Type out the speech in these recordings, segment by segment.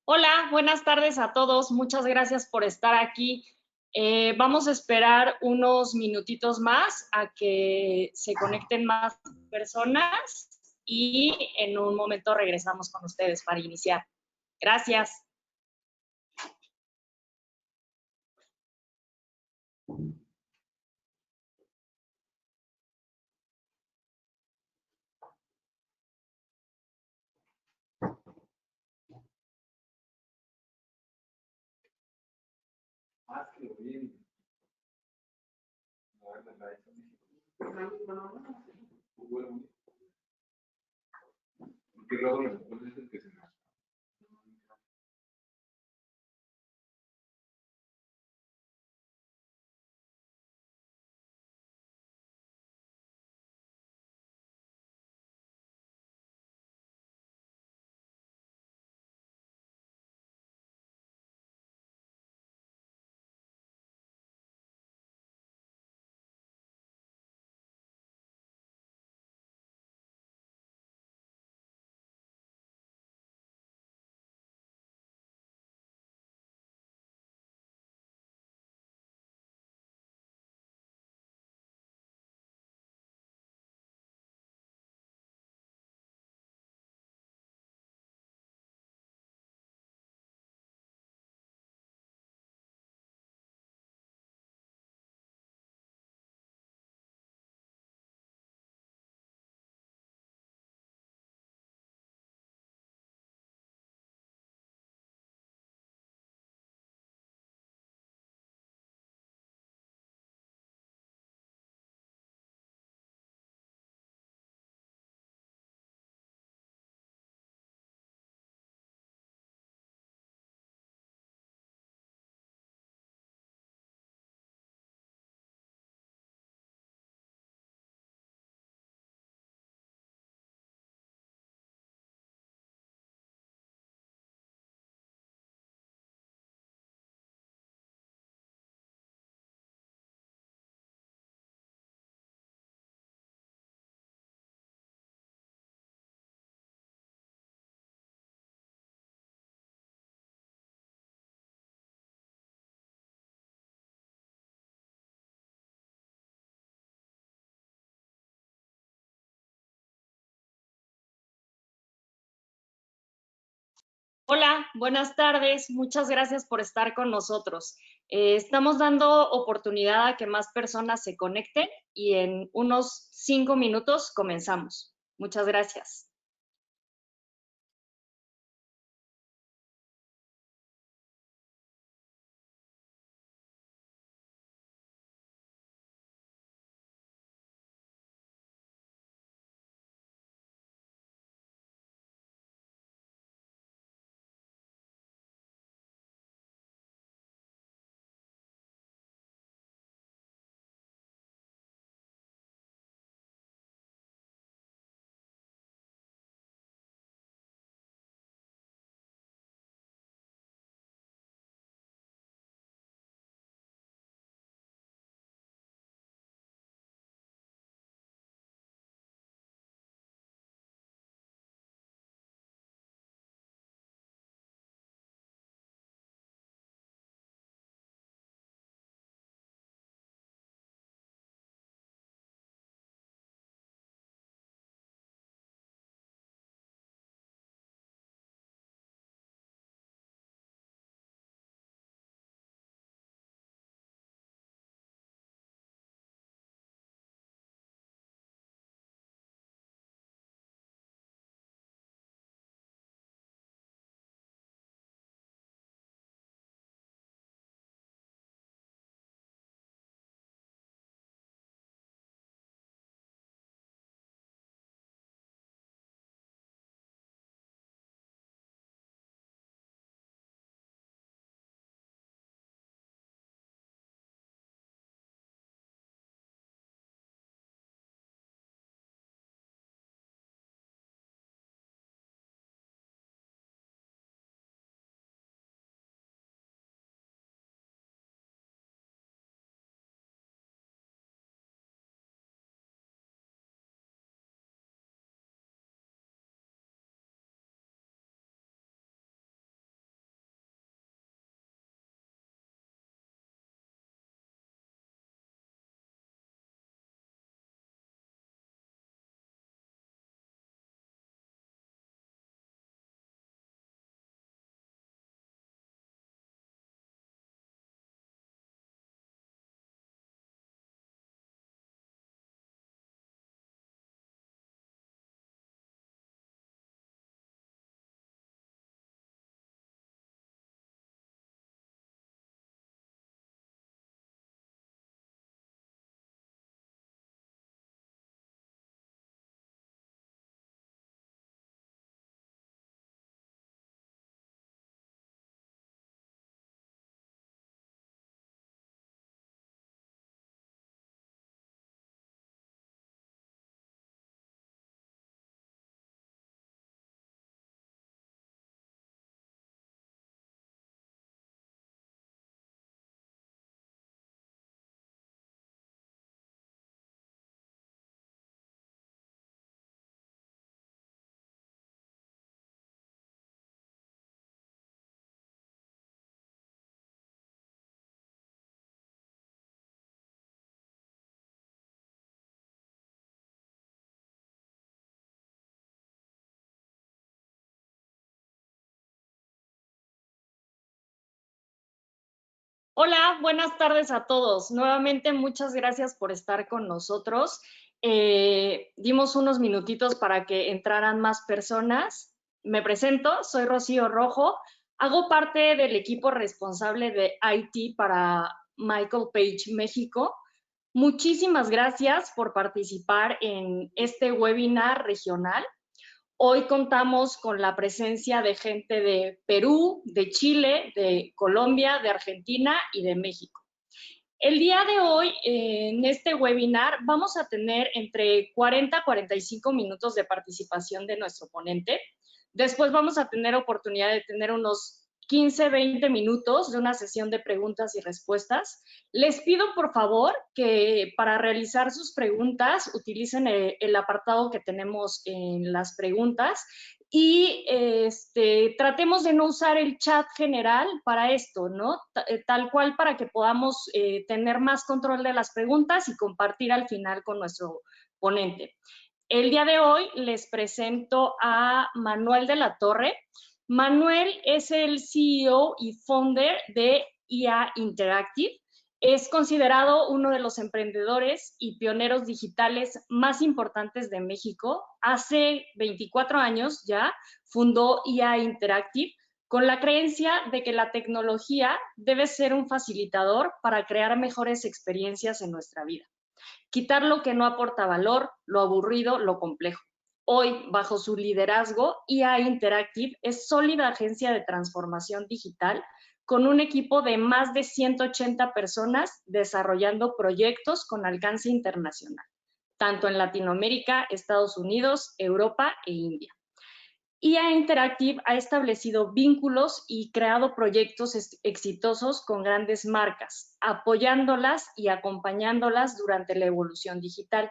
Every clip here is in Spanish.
Hola, buenas tardes a todos. Muchas gracias por estar aquí. Vamos a esperar unos minutitos más a que se conecten más personas y en un momento regresamos con ustedes para iniciar. Gracias. Hola, buenas tardes. Muchas gracias por estar con nosotros. Estamos dando oportunidad a que más personas se conecten y en unos 5 minutos comenzamos. Muchas gracias. Hola, buenas tardes a todos. Nuevamente, muchas gracias por estar con nosotros. Dimos unos minutitos para que entraran más personas. Me presento, soy Rocío Rojo. Hago parte del equipo responsable de IT para Michael Page México. Muchísimas gracias por participar en este webinar regional. Hoy contamos con la presencia de gente de Perú, de Chile, de Colombia, de Argentina y de México. El día de hoy, en este webinar, vamos a tener entre 40 a 45 minutos de participación de nuestro ponente. Después vamos a tener oportunidad de tener unos 15, 20 minutos de una sesión de preguntas y respuestas. Les pido, por favor, que para realizar sus preguntas utilicen el apartado que tenemos en las preguntas y tratemos de no usar el chat general para esto, ¿no? Tal cual para que podamos tener más control de las preguntas y compartir al final con nuestro ponente. El día de hoy les presento a Manuel de la Torre. Manuel es el CEO y founder de IA Interactive. Es considerado uno de los emprendedores y pioneros digitales más importantes de México. Hace 24 años ya fundó IA Interactive con la creencia de que la tecnología debe ser un facilitador para crear mejores experiencias en nuestra vida. Quitar lo que no aporta valor, lo aburrido, lo complejo. Hoy, bajo su liderazgo, IA Interactive es sólida agencia de transformación digital con un equipo de más de 180 personas desarrollando proyectos con alcance internacional, tanto en Latinoamérica, Estados Unidos, Europa e India. IA Interactive ha establecido vínculos y creado proyectos exitosos con grandes marcas, apoyándolas y acompañándolas durante la evolución digital.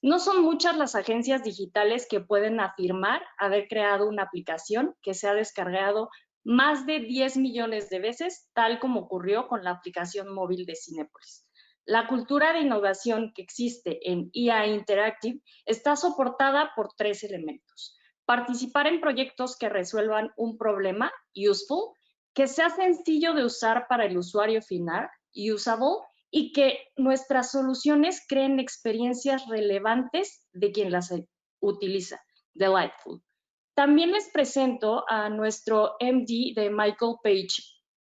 No son muchas las agencias digitales que pueden afirmar haber creado una aplicación que se ha descargado más de 10 millones de veces, tal como ocurrió con la aplicación móvil de Cinépolis. La cultura de innovación que existe en IA Interactive está soportada por 3 elementos. Participar en proyectos que resuelvan un problema, useful, que sea sencillo de usar para el usuario final, usable, y que nuestras soluciones creen experiencias relevantes de quien las utiliza, delightful. También les presento a nuestro MD de Michael Page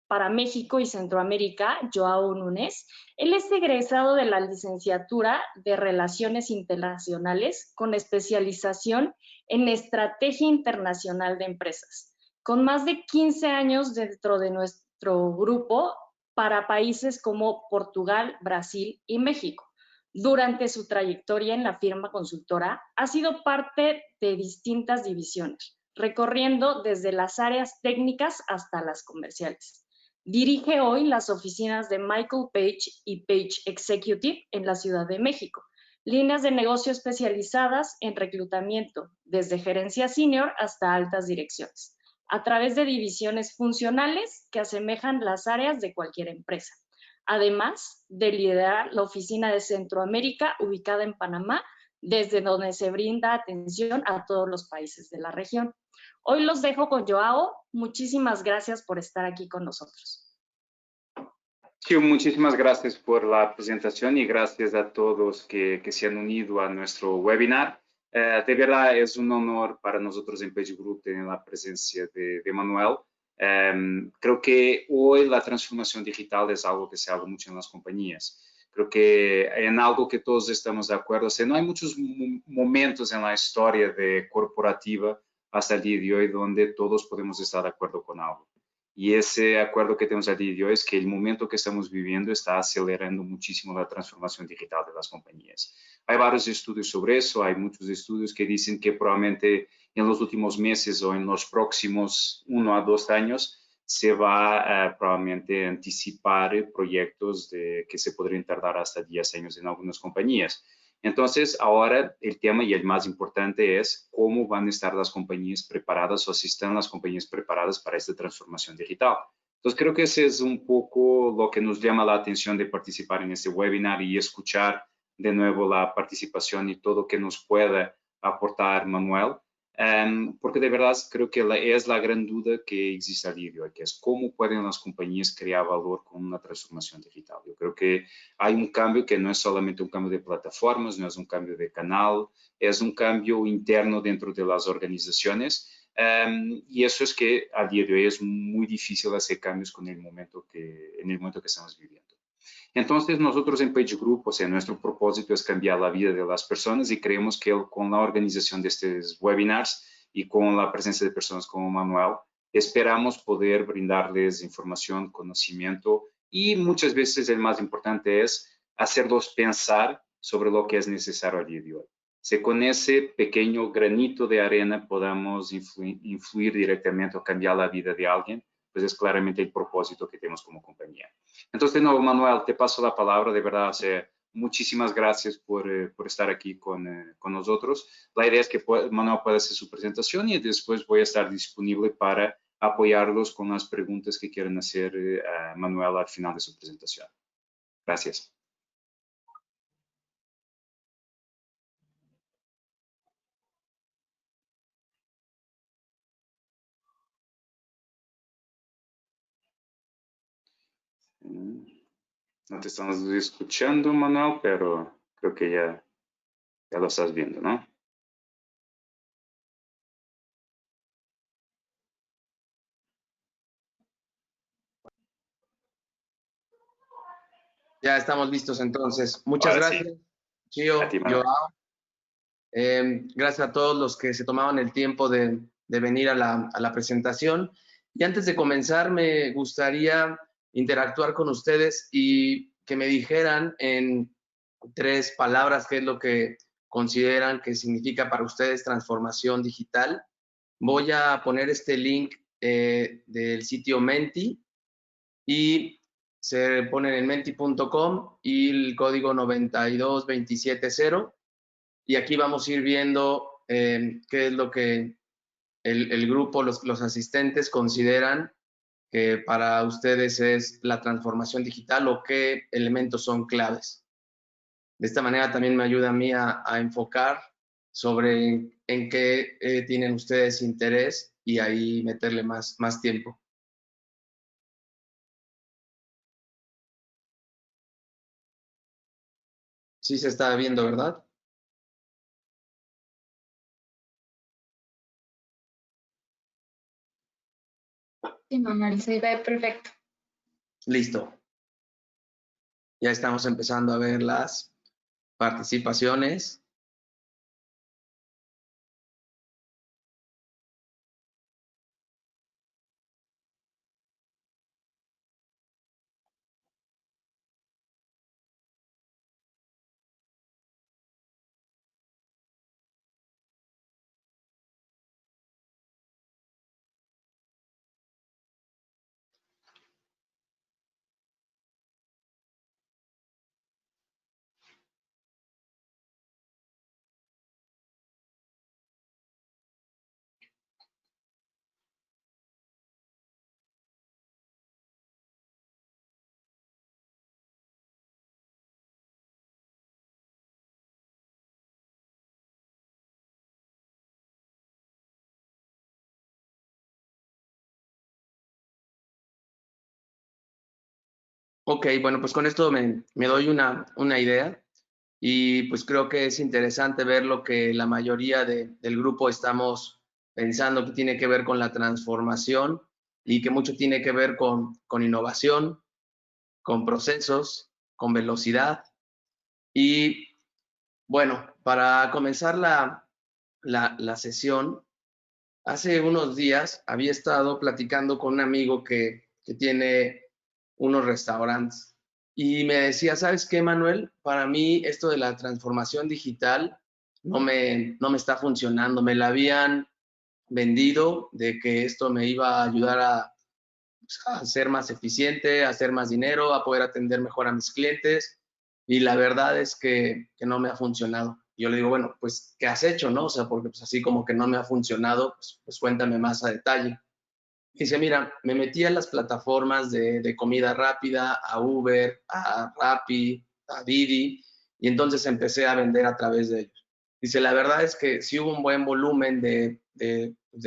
para México y Centroamérica, Joao Núñez. Él es egresado de la licenciatura de Relaciones Internacionales con especialización en Estrategia Internacional de Empresas, con más de 15 años dentro de nuestro grupo para países como Portugal, Brasil y México. Durante su trayectoria en la firma consultora, ha sido parte de distintas divisiones, recorriendo desde las áreas técnicas hasta las comerciales. Dirige hoy las oficinas de Michael Page y Page Executive en la Ciudad de México, líneas de negocio especializadas en reclutamiento, desde gerencia senior hasta altas direcciones, a través de divisiones funcionales que asemejan las áreas de cualquier empresa. Además de liderar la oficina de Centroamérica ubicada en Panamá, desde donde se brinda atención a todos los países de la región. Hoy los dejo con Joao. Muchísimas gracias por estar aquí con nosotros. Sí, muchísimas gracias por la presentación y gracias a todos que se han unido a nuestro webinar. De verdad es un honor para nosotros en Page Group tener la presencia de Manuel. Creo que hoy la transformación digital es algo que se habla mucho en las compañías. Creo que en algo que todos estamos de acuerdo. O sea, no hay muchos momentos en la historia corporativa hasta el día de hoy donde todos podemos estar de acuerdo con algo. Y ese acuerdo que tenemos a día de hoy es que el momento que estamos viviendo está acelerando muchísimo la transformación digital de las compañías. Hay varios estudios sobre eso, hay muchos estudios que dicen que probablemente en los últimos meses o en los próximos 1 a 2 años se va probablemente anticipar proyectos que se podrían tardar hasta 10 años en algunas compañías. Entonces, ahora el tema y el más importante es cómo van a estar las compañías preparadas o si están las compañías preparadas para esta transformación digital. Entonces, creo que ese es un poco lo que nos llama la atención de participar en este webinar y escuchar de nuevo la participación y todo que nos pueda aportar Manuel. porque de verdad creo que es la gran duda que existe a día de hoy, que es cómo pueden las compañías crear valor con una transformación digital. Yo creo que hay un cambio que no es solamente un cambio de plataformas, no es un cambio de canal, es un cambio interno dentro de las organizaciones. Y eso es que a día de hoy es muy difícil hacer cambios en el momento que estamos viviendo. Entonces, nosotros en PageGroup, o sea, nuestro propósito es cambiar la vida de las personas y creemos que con la organización de estos webinars y con la presencia de personas como Manuel, esperamos poder brindarles información, conocimiento y muchas veces el más importante es hacerlos pensar sobre lo que es necesario a día de hoy. Si con ese pequeño granito de arena podamos influir directamente o cambiar la vida de alguien, pues es claramente el propósito que tenemos como compañía. Entonces, de nuevo, Manuel, te paso la palabra. De verdad, muchísimas gracias por estar aquí con nosotros. La idea es que Manuel pueda hacer su presentación y después voy a estar disponible para apoyarlos con las preguntas que quieran hacer a Manuel al final de su presentación. Gracias. No te estamos escuchando, Manuel, pero creo que ya lo estás viendo, ¿no? Ya estamos listos entonces. Muchas Ahora gracias, sí. Chio, A ti, Manuel. Joao. Gracias a todos los que se tomaban el tiempo de venir a la presentación. Y antes de comenzar, me gustaría interactuar con ustedes y que me dijeran en 3 palabras qué es lo que consideran que significa para ustedes transformación digital. Voy a poner este link del sitio Menti y se ponen en menti.com y el código 92270. Y aquí vamos a ir viendo qué es lo que el grupo, los asistentes consideran que para ustedes es la transformación digital o qué elementos son claves. De esta manera también me ayuda a mí a enfocar sobre en qué tienen ustedes interés y ahí meterle más tiempo. Sí se está viendo, ¿verdad? Sí, Manuel, se ve perfecto. Listo. Ya estamos empezando a ver las participaciones. Ok, bueno, pues con esto me doy una idea y pues creo que es interesante ver lo que la mayoría del grupo estamos pensando que tiene que ver con la transformación y que mucho tiene que ver con innovación, con procesos, con velocidad. Y bueno, para comenzar la sesión, hace unos días había estado platicando con un amigo que tiene unos restaurantes y me decía, ¿sabes qué, Manuel? Para mí esto de la transformación digital no me está funcionando. Me la habían vendido de que esto me iba a ayudar a ser más eficiente, a hacer más dinero, a poder atender mejor a mis clientes y la verdad es que no me ha funcionado. Yo le digo, bueno, pues, ¿qué has hecho, no? O sea, porque pues así como que no me ha funcionado, pues cuéntame más a detalle. Y dice, mira, me metí a las plataformas de comida rápida, a Uber, a Rappi, a Didi, y entonces empecé a vender a través de ellos. Dice, la verdad es que sí hubo un buen volumen de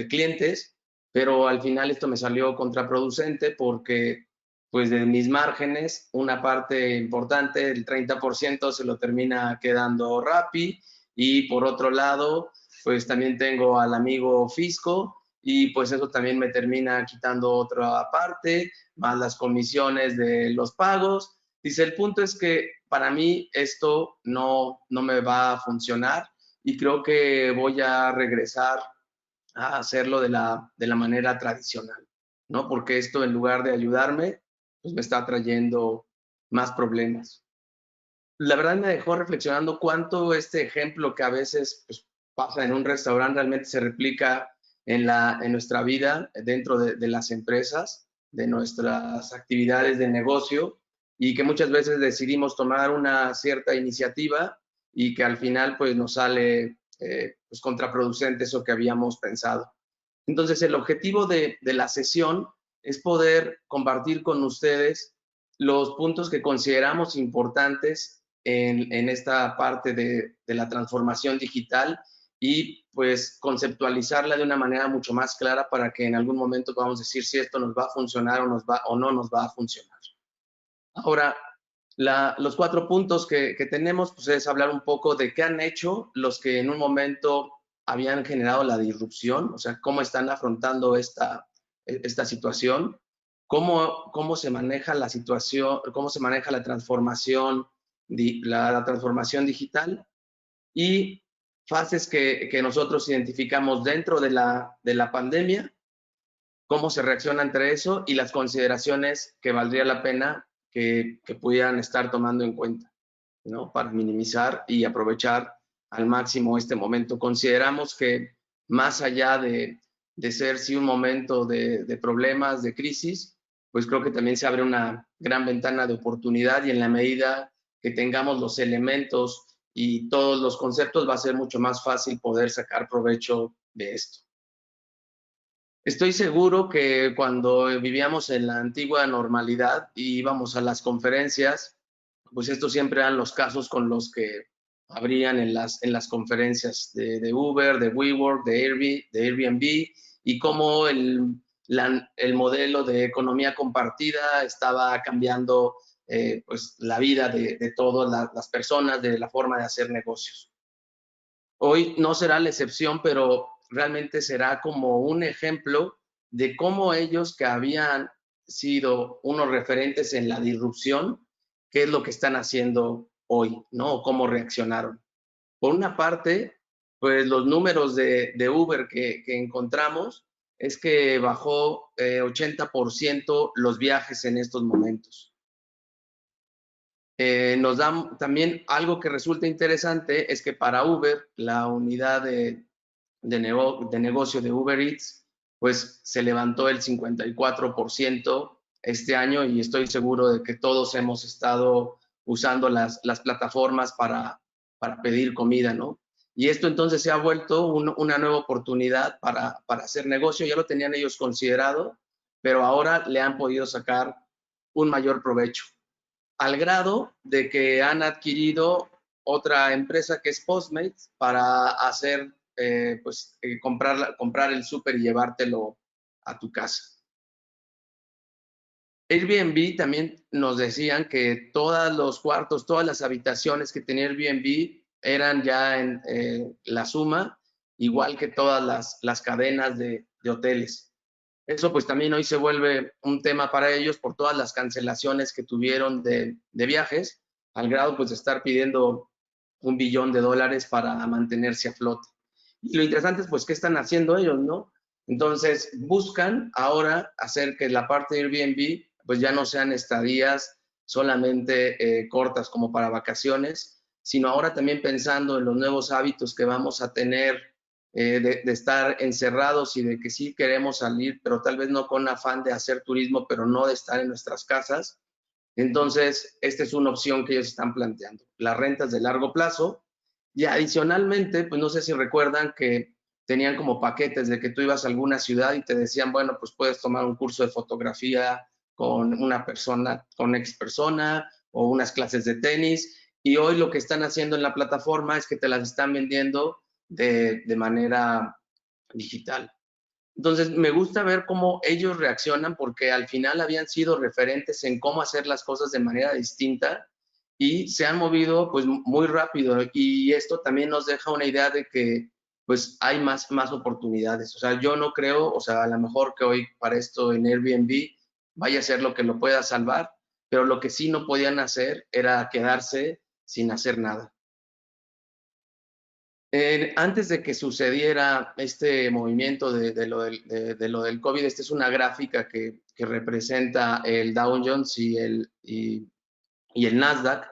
clientes, pero al final esto me salió contraproducente porque pues de mis márgenes, una parte importante, el 30% se lo termina quedando Rappi, y por otro lado, pues también tengo al amigo fisco, y pues eso también me termina quitando otra parte, más las comisiones de los pagos. Dice, el punto es que para mí esto no me va a funcionar, y creo que voy a regresar a hacerlo de la manera tradicional, ¿no? Porque esto, en lugar de ayudarme, pues me está trayendo más problemas. La verdad me dejó reflexionando cuánto este ejemplo que a veces pues, pasa en un restaurante realmente se replica en nuestra vida dentro de las empresas, de nuestras actividades de negocio, y que muchas veces decidimos tomar una cierta iniciativa y que al final pues nos sale pues contraproducente eso que habíamos pensado. Entonces, el objetivo de la sesión es poder compartir con ustedes los puntos que consideramos importantes en esta parte de la transformación digital, y pues conceptualizarla de una manera mucho más clara para que en algún momento podamos decir si esto nos va a funcionar o no nos va a funcionar. Ahora, los 4 puntos que tenemos, pues es hablar un poco de qué han hecho los que en un momento habían generado la disrupción, o sea, cómo están afrontando esta situación, cómo se maneja la situación, cómo se maneja la transformación, la transformación digital, y fases que nosotros identificamos dentro de la pandemia, cómo se reacciona entre eso y las consideraciones que valdría la pena que pudieran estar tomando en cuenta, ¿no? Para minimizar y aprovechar al máximo este momento. Consideramos que más allá de ser sí un momento de problemas, de crisis, pues creo que también se abre una gran ventana de oportunidad, y en la medida que tengamos los elementos y todos los conceptos va a ser mucho más fácil poder sacar provecho de esto. Estoy seguro que cuando vivíamos en la antigua normalidad y íbamos a las conferencias, pues estos siempre eran los casos con los que abrían en las conferencias de Uber, de WeWork, de Airbnb, y cómo el modelo de economía compartida estaba cambiando pues la vida de todas las personas, de la forma de hacer negocios. Hoy no será la excepción, pero realmente será como un ejemplo de cómo ellos, que habían sido unos referentes en la disrupción, qué es lo que están haciendo hoy, ¿no? O cómo reaccionaron. Por una parte, pues los números de Uber que encontramos es que bajó 80% los viajes en estos momentos. Nos da también algo que resulta interesante, es que para Uber, la unidad de negocio de Uber Eats, pues se levantó el 54% este año, y estoy seguro de que todos hemos estado usando las plataformas para pedir comida, ¿no? Y esto entonces se ha vuelto una nueva oportunidad para hacer negocio. Ya lo tenían ellos considerado, pero ahora le han podido sacar un mayor provecho, al grado de que han adquirido otra empresa que es Postmates para hacer, comprar el súper y llevártelo a tu casa. Airbnb también nos decían que todos los cuartos, todas las habitaciones que tenía Airbnb eran ya en la suma, igual que todas las cadenas de hoteles. Eso pues también hoy se vuelve un tema para ellos por todas las cancelaciones que tuvieron de viajes, al grado pues de estar pidiendo $1 billón para mantenerse a flote. Y lo interesante es pues qué están haciendo ellos, ¿no? Entonces buscan ahora hacer que la parte de Airbnb pues ya no sean estadías solamente cortas como para vacaciones, sino ahora también pensando en los nuevos hábitos que vamos a tener de estar encerrados, y de que sí queremos salir, pero tal vez no con afán de hacer turismo, pero no de estar en nuestras casas. Entonces, esta es una opción que ellos están planteando, las rentas de largo plazo. Y adicionalmente, pues no sé si recuerdan que tenían como paquetes de que tú ibas a alguna ciudad y te decían, bueno, pues puedes tomar un curso de fotografía con una persona, con X persona, o unas clases de tenis, y hoy lo que están haciendo en la plataforma es que te las están vendiendo de manera digital. Entonces, me gusta ver cómo ellos reaccionan porque al final habían sido referentes en cómo hacer las cosas de manera distinta y se han movido pues muy rápido, y esto también nos deja una idea de que pues hay más oportunidades. O sea, yo no creo, o sea, a lo mejor que hoy para esto en Airbnb vaya a ser lo que lo pueda salvar, pero lo que sí no podían hacer era quedarse sin hacer nada. Antes de que sucediera este movimiento de lo del COVID, esta es una gráfica que representa el Dow Jones y el Nasdaq,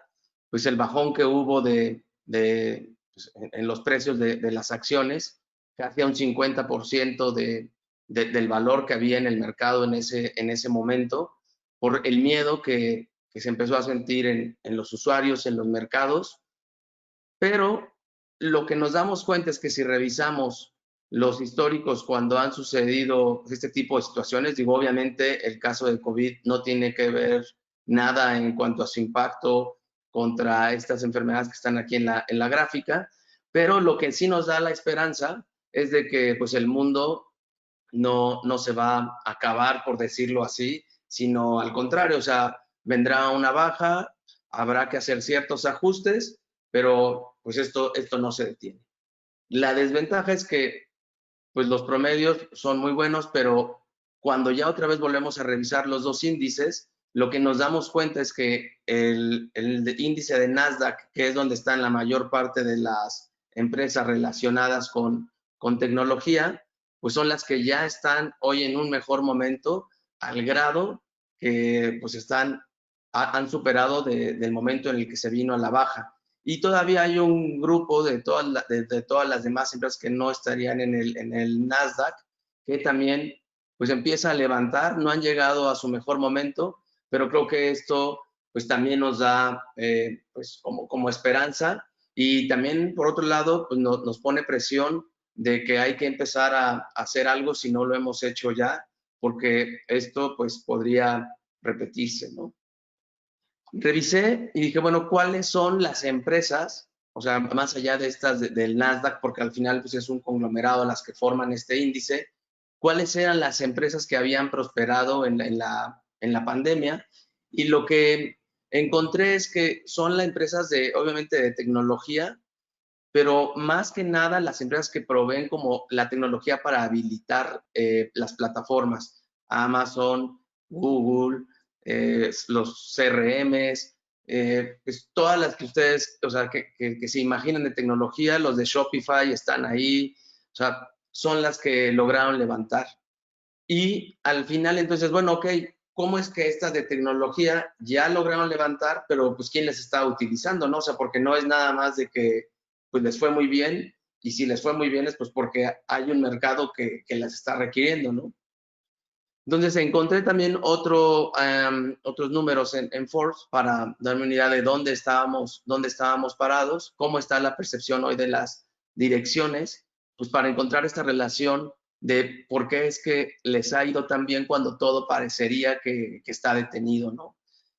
pues el bajón que hubo pues, en los precios de las acciones, casi a un 50% del valor que había en el mercado en ese momento, por el miedo que se empezó a sentir en los usuarios, en los mercados. Pero lo que nos damos cuenta es que si revisamos los históricos cuando han sucedido este tipo de situaciones, digo, obviamente el caso de COVID no tiene que ver nada en cuanto a su impacto contra estas enfermedades que están aquí en la gráfica, pero lo que sí nos da la esperanza es de que pues el mundo no se va a acabar, por decirlo así, sino al contrario, o sea, vendrá una baja, habrá que hacer ciertos ajustes, pero pues esto no se detiene. La desventaja es que pues los promedios son muy buenos, pero cuando ya otra vez volvemos a revisar los dos índices, lo que nos damos cuenta es que el índice de Nasdaq, que es donde están la mayor parte de las empresas relacionadas con tecnología, pues son las que ya están hoy en un mejor momento, al grado que pues han superado del momento en el que se vino a la baja. Y todavía hay un grupo de todas las demás empresas que no estarían en el Nasdaq, que también pues empieza a levantar, no han llegado a su mejor momento, pero creo que esto pues también nos da pues como esperanza, y también por otro lado pues nos pone presión de que hay que empezar a hacer algo si no lo hemos hecho ya, porque esto pues podría repetirse, ¿no? Revisé y dije, bueno, ¿cuáles son las empresas, o sea, más allá de estas del Nasdaq, porque al final pues es un conglomerado las que forman este índice, cuáles eran las empresas que habían prosperado en la pandemia? Y lo que encontré es que son las empresas obviamente de tecnología, pero más que nada las empresas que proveen como la tecnología para habilitar las plataformas, Amazon, Google, los CRMs, pues todas las que ustedes, o sea, que se imaginen de tecnología, los de Shopify están ahí, o sea, son las que lograron levantar. Y al final, entonces, bueno, ok, ¿cómo es que estas de tecnología ya lograron levantar, pero pues quién les está utilizando, ¿no? O sea, porque no es nada más de que pues les fue muy bien, y si les fue muy bien es pues porque hay un mercado que las está requiriendo, ¿no? Entonces encontré también otros números en Forbes para darme una idea de dónde estábamos parados, cómo está la percepción hoy de las direcciones, pues para encontrar esta relación de por qué es que les ha ido tan bien cuando todo parecería que está detenido, ¿no?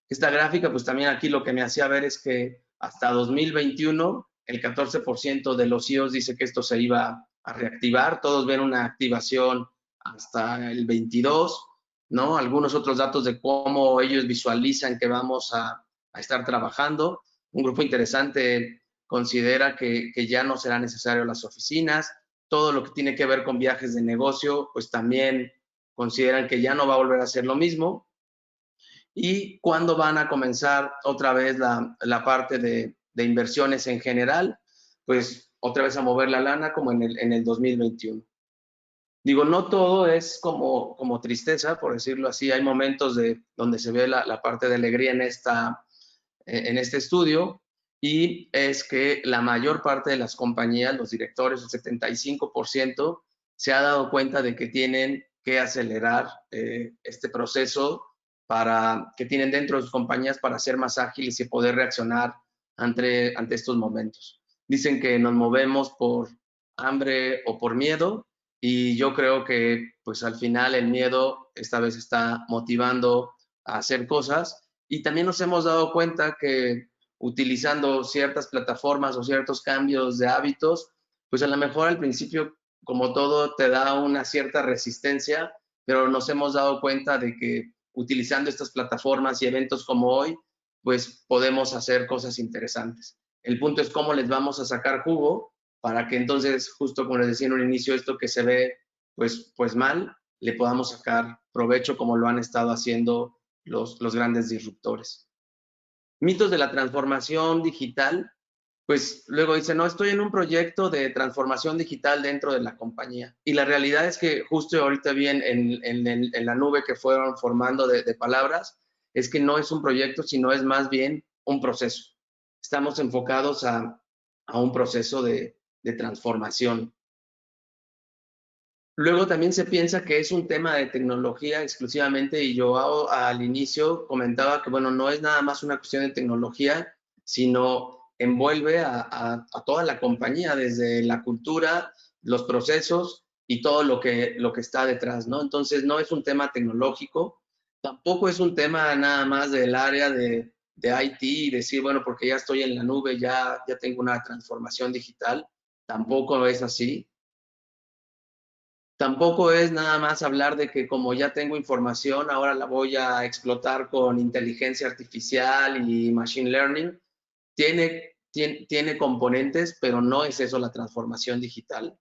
Esta gráfica, pues también aquí lo que me hacía ver es que hasta 2021 el 14% de los CEOs dice que esto se iba a reactivar, todos ven una activación hasta el 22, ¿no? Algunos otros datos de cómo ellos visualizan que vamos a estar trabajando. Un grupo interesante considera que ya no serán necesarias las oficinas. Todo lo que tiene que ver con viajes de negocio, pues también consideran que ya no va a volver a ser lo mismo. ¿Y cuándo van a comenzar otra vez la parte de inversiones en general? Pues otra vez a mover la lana como en el 2021. Digo, no todo es como tristeza, por decirlo así. Hay momentos donde se ve la parte de alegría en este estudio, y es que la mayor parte de las compañías, los directores, el 75%, se ha dado cuenta de que tienen que acelerar este proceso que tienen dentro de sus compañías para ser más ágiles y poder reaccionar ante estos momentos. Dicen que nos movemos por hambre o por miedo, y yo creo que pues al final el miedo esta vez está motivando a hacer cosas, y también nos hemos dado cuenta que utilizando ciertas plataformas o ciertos cambios de hábitos, pues a lo mejor al principio, como todo, te da una cierta resistencia, pero nos hemos dado cuenta de que utilizando estas plataformas y eventos como hoy, pues podemos hacer cosas interesantes. El punto es cómo les vamos a sacar jugo para que entonces, justo como les decía en un inicio, esto que se ve pues mal, le podamos sacar provecho como lo han estado haciendo los grandes disruptores. Mitos de la transformación digital, pues luego dice, no, estoy en un proyecto de transformación digital dentro de la compañía. Y la realidad es que justo ahorita vi en la nube que fueron formando de palabras, es que no es un proyecto, sino es más bien un proceso. Estamos enfocados a un proceso de transformación. Luego también se piensa que es un tema de tecnología exclusivamente y yo al inicio comentaba que, bueno, no es nada más una cuestión de tecnología, sino envuelve a toda la compañía, desde la cultura, los procesos y todo lo que está detrás, ¿no? Entonces, no es un tema tecnológico, tampoco es un tema nada más del área de IT y decir, bueno, porque ya estoy en la nube, ya tengo una transformación digital, tampoco es así. Tampoco es nada más hablar de que como ya tengo información, ahora la voy a explotar con inteligencia artificial y machine learning. Tiene componentes, pero no es eso la transformación digital.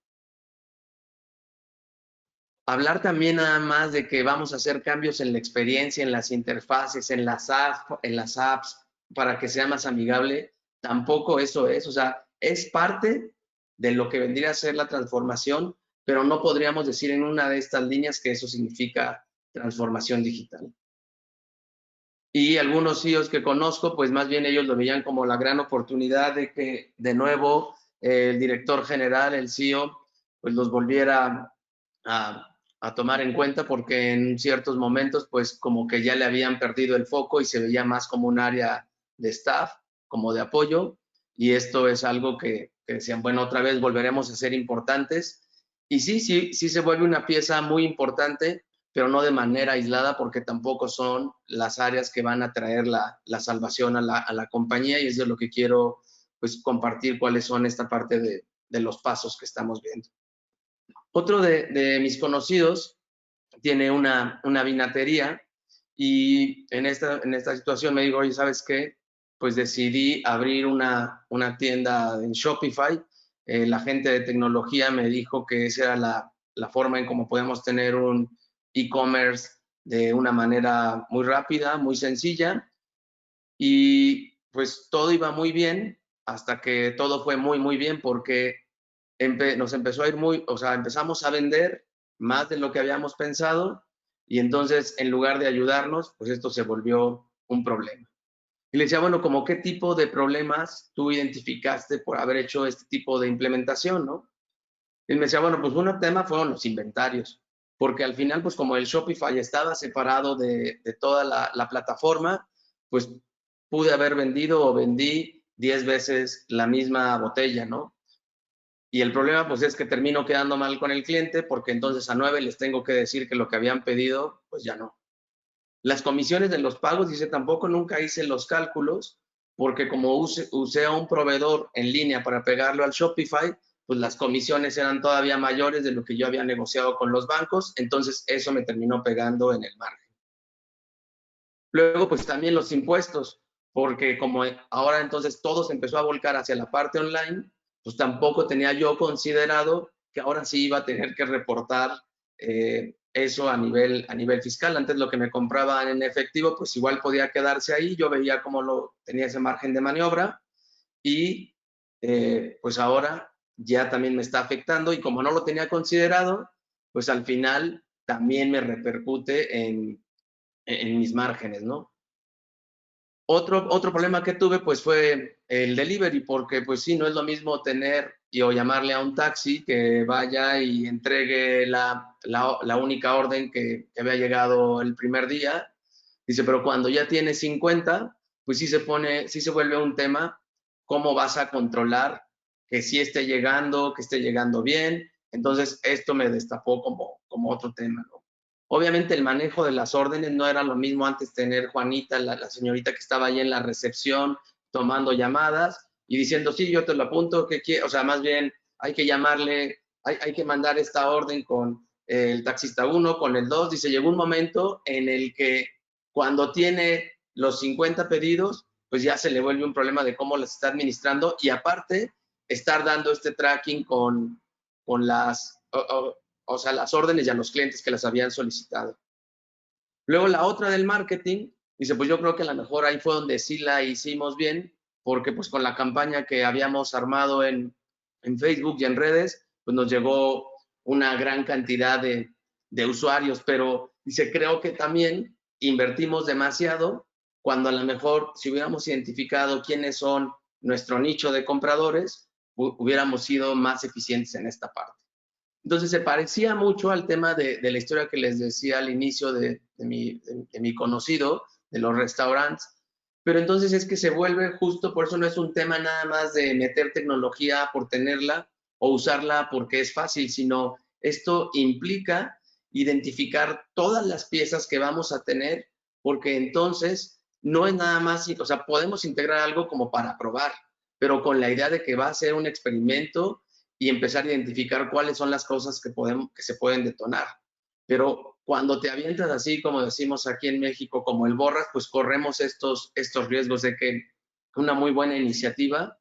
Hablar también nada más de que vamos a hacer cambios en la experiencia, en las interfaces, en las apps, para que sea más amigable. Tampoco eso es, o sea, es parte de lo que vendría a ser la transformación, pero no podríamos decir en una de estas líneas que eso significa transformación digital. Y algunos CEOs que conozco, pues más bien ellos lo veían como la gran oportunidad de que de nuevo el director general, el CEO, pues los volviera a tomar en cuenta porque en ciertos momentos pues como que ya le habían perdido el foco y se veía más como un área de staff, como de apoyo, y esto es algo que decían, bueno, otra vez volveremos a ser importantes. Y sí se vuelve una pieza muy importante, pero no de manera aislada porque tampoco son las áreas que van a traer la salvación a la compañía, y es de lo que quiero pues compartir cuáles son esta parte de los pasos que estamos viendo. Otro de mis conocidos tiene una vinatería y en esta situación me dijo, oye, ¿sabes qué? Pues decidí abrir una tienda en Shopify. La gente de tecnología me dijo que esa era la forma en cómo podemos tener un e-commerce de una manera muy rápida, muy sencilla. Y pues todo iba muy bien hasta que todo fue muy, muy bien porque nos empezó a ir empezamos a vender más de lo que habíamos pensado y entonces en lugar de ayudarnos, pues esto se volvió un problema. Y le decía, bueno, ¿cómo qué tipo de problemas tú identificaste por haber hecho este tipo de implementación, no? Y me decía, bueno, pues un tema fueron los inventarios, porque al final, pues como el Shopify estaba separado de toda la plataforma, pues pude haber vendido o vendí 10 veces la misma botella, ¿no? Y el problema pues es que termino quedando mal con el cliente porque entonces a 9 les tengo que decir que lo que habían pedido, pues ya no. Las comisiones de los pagos, dice, tampoco nunca hice los cálculos porque como usé a un proveedor en línea para pegarlo al Shopify, pues las comisiones eran todavía mayores de lo que yo había negociado con los bancos, entonces eso me terminó pegando en el margen. Luego pues también los impuestos, porque como ahora entonces todo se empezó a volcar hacia la parte online, pues tampoco tenía yo considerado que ahora sí iba a tener que reportar eso a nivel fiscal. Antes lo que me compraban en efectivo, pues igual podía quedarse ahí, yo veía cómo tenía ese margen de maniobra y pues ahora ya también me está afectando y como no lo tenía considerado, pues al final también me repercute en mis márgenes, ¿no? Otro problema que tuve pues fue el delivery, porque pues sí, no es lo mismo tener o llamarle a un taxi que vaya y entregue la única orden que había llegado el primer día. Dice, pero cuando ya tienes 50, pues sí se vuelve un tema, ¿cómo vas a controlar que sí esté llegando, que esté llegando bien? Entonces esto me destapó como otro tema, ¿no? Obviamente el manejo de las órdenes no era lo mismo antes tener Juanita, la señorita que estaba ahí en la recepción, tomando llamadas y diciendo, sí, yo te lo apunto, o sea, más bien hay que llamarle, hay que mandar esta orden con el taxista 1, con el 2. Dice, llegó un momento en el que cuando tiene los 50 pedidos, pues ya se le vuelve un problema de cómo las está administrando y aparte estar dando este tracking con las, o sea, las órdenes y a los clientes que las habían solicitado. Luego la otra del marketing, dice, pues yo creo que a lo mejor ahí fue donde sí la hicimos bien, porque pues con la campaña que habíamos armado en Facebook y en redes, pues nos llegó una gran cantidad de usuarios, pero dice, creo que también invertimos demasiado cuando a lo mejor si hubiéramos identificado quiénes son nuestro nicho de compradores, hubiéramos sido más eficientes en esta parte. Entonces se parecía mucho al tema de la historia que les decía al inicio de mi conocido, de los restaurantes, pero entonces es que se vuelve justo, por eso no es un tema nada más de meter tecnología por tenerla o usarla porque es fácil, sino esto implica identificar todas las piezas que vamos a tener, porque entonces no es nada más, o sea, podemos integrar algo como para probar, pero con la idea de que va a ser un experimento y empezar a identificar cuáles son las cosas que se pueden detonar. Pero cuando te avientas así, como decimos aquí en México, como el borras, pues corremos estos riesgos de que una muy buena iniciativa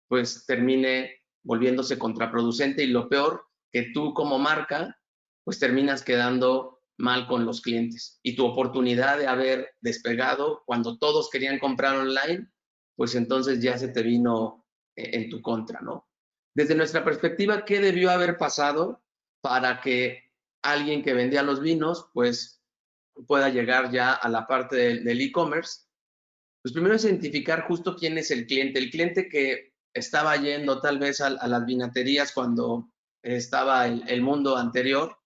pues termine volviéndose contraproducente y lo peor, que tú como marca pues terminas quedando mal con los clientes y tu oportunidad de haber despegado cuando todos querían comprar online, pues entonces ya se te vino en tu contra, ¿no? Desde nuestra perspectiva, ¿qué debió haber pasado para que alguien que vendía los vinos, pues pueda llegar ya a la parte del e-commerce? Pues primero es identificar justo quién es el cliente que estaba yendo tal vez a las vinaterías cuando estaba el mundo anterior,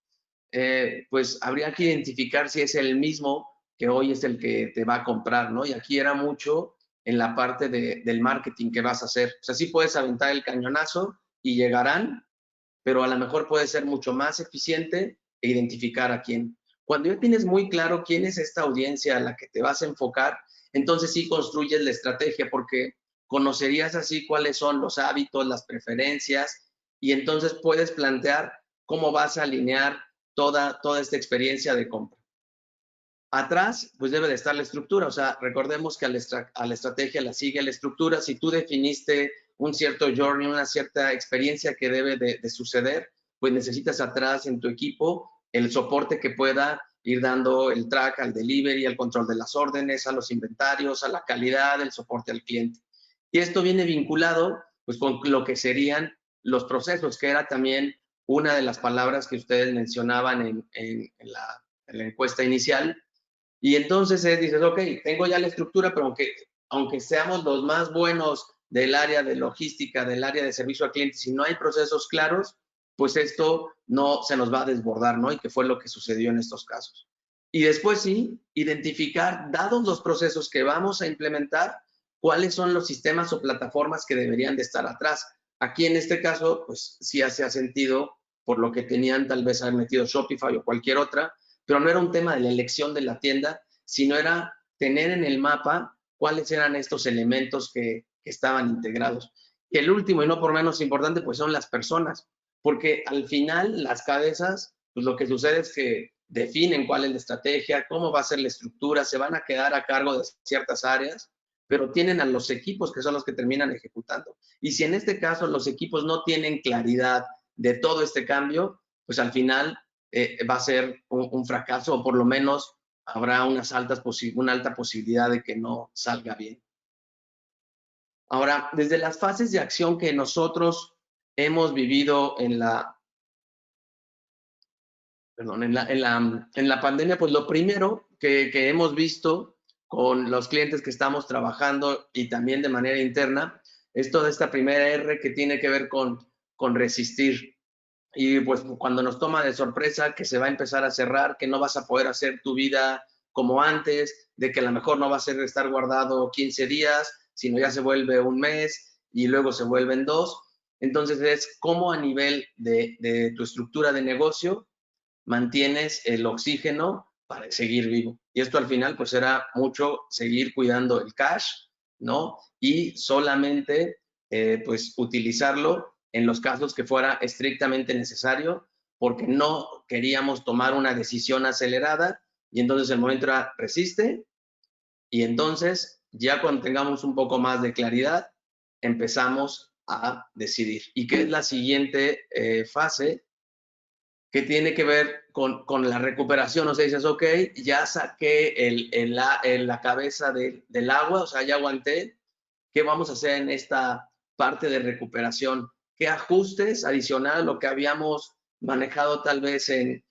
pues habría que identificar si es el mismo que hoy es el que te va a comprar, ¿no? Y aquí era mucho en la parte del marketing que vas a hacer. O sea, sí puedes aventar el cañonazo y llegarán, pero a lo mejor puede ser mucho más eficiente e identificar a quién. Cuando ya tienes muy claro quién es esta audiencia a la que te vas a enfocar, entonces sí construyes la estrategia porque conocerías así cuáles son los hábitos, las preferencias y entonces puedes plantear cómo vas a alinear toda esta experiencia de compra. Atrás, pues debe de estar la estructura, o sea, recordemos que a la estrategia la sigue la estructura. Si tú definiste un cierto journey, una cierta experiencia que debe de suceder, pues necesitas atrás en tu equipo el soporte que pueda ir dando el track al delivery, al control de las órdenes, a los inventarios, a la calidad, el soporte al cliente. Y esto viene vinculado pues con lo que serían los procesos, que era también una de las palabras que ustedes mencionaban en la encuesta inicial. Y entonces dices, ok, tengo ya la estructura, pero aunque seamos los más buenos del área de logística, del área de servicio al cliente, si no hay procesos claros, pues esto no se nos va a desbordar, ¿no? Y que fue lo que sucedió en estos casos. Y después sí, identificar, dados los procesos que vamos a implementar, cuáles son los sistemas o plataformas que deberían de estar atrás. Aquí en este caso, pues sí hace sentido por lo que tenían tal vez haber metido Shopify o cualquier otra, pero no era un tema de la elección de la tienda, sino era tener en el mapa cuáles eran estos elementos que estaban integrados. Y el último y no por menos importante, pues son las personas, porque al final las cabezas, pues lo que sucede es que definen cuál es la estrategia, cómo va a ser la estructura, se van a quedar a cargo de ciertas áreas, pero tienen a los equipos que son los que terminan ejecutando. Y si en este caso los equipos no tienen claridad de todo este cambio, pues al final va a ser un fracaso o por lo menos habrá una alta posibilidad de que no salga bien. Ahora, desde las fases de acción que nosotros hemos vivido en la pandemia, pues lo primero que hemos visto con los clientes que estamos trabajando y también de manera interna es toda esta primera R que tiene que ver con resistir. Y pues cuando nos toma de sorpresa que se va a empezar a cerrar, que no vas a poder hacer tu vida como antes, de que a lo mejor no va a ser estar guardado 15 días, sino ya se vuelve un mes y luego se vuelven 2. Entonces es cómo a nivel de tu estructura de negocio mantienes el oxígeno para seguir vivo. Y esto al final pues era mucho seguir cuidando el cash, ¿no? Y solamente pues utilizarlo en los casos que fuera estrictamente necesario, porque no queríamos tomar una decisión acelerada y entonces el momento era resiste y entonces ya cuando tengamos un poco más de claridad empezamos a decidir. ¿Y qué es la siguiente fase? Que tiene que ver con la recuperación. O sea, dices, ok, ya saqué la cabeza del agua, o sea, ya aguanté. ¿Qué vamos a hacer en esta parte de recuperación? ¿Qué ajustes adicional a lo que habíamos manejado tal vez en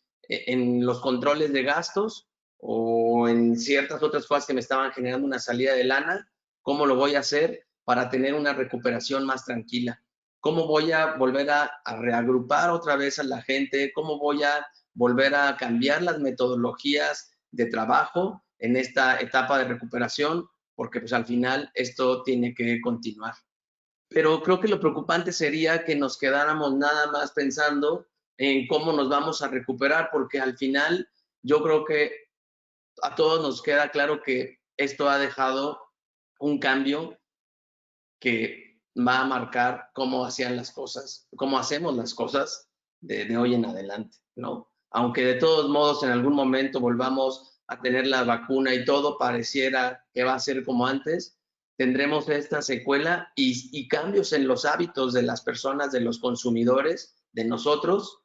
los controles de gastos o en ciertas otras cosas que me estaban generando una salida de lana? ¿Cómo lo voy a hacer para tener una recuperación más tranquila? ¿Cómo voy a volver a reagrupar otra vez a la gente? ¿Cómo voy a volver a cambiar las metodologías de trabajo en esta etapa de recuperación? Porque pues al final esto tiene que continuar. Pero creo que lo preocupante sería que nos quedáramos nada más pensando en cómo nos vamos a recuperar, porque al final yo creo que a todos nos queda claro que esto ha dejado un cambio que va a marcar cómo hacían las cosas, cómo hacemos las cosas de hoy en adelante, ¿no? Aunque de todos modos en algún momento volvamos a tener la vacuna y todo pareciera que va a ser como antes, tendremos esta secuela y cambios en los hábitos de las personas, de los consumidores, de nosotros,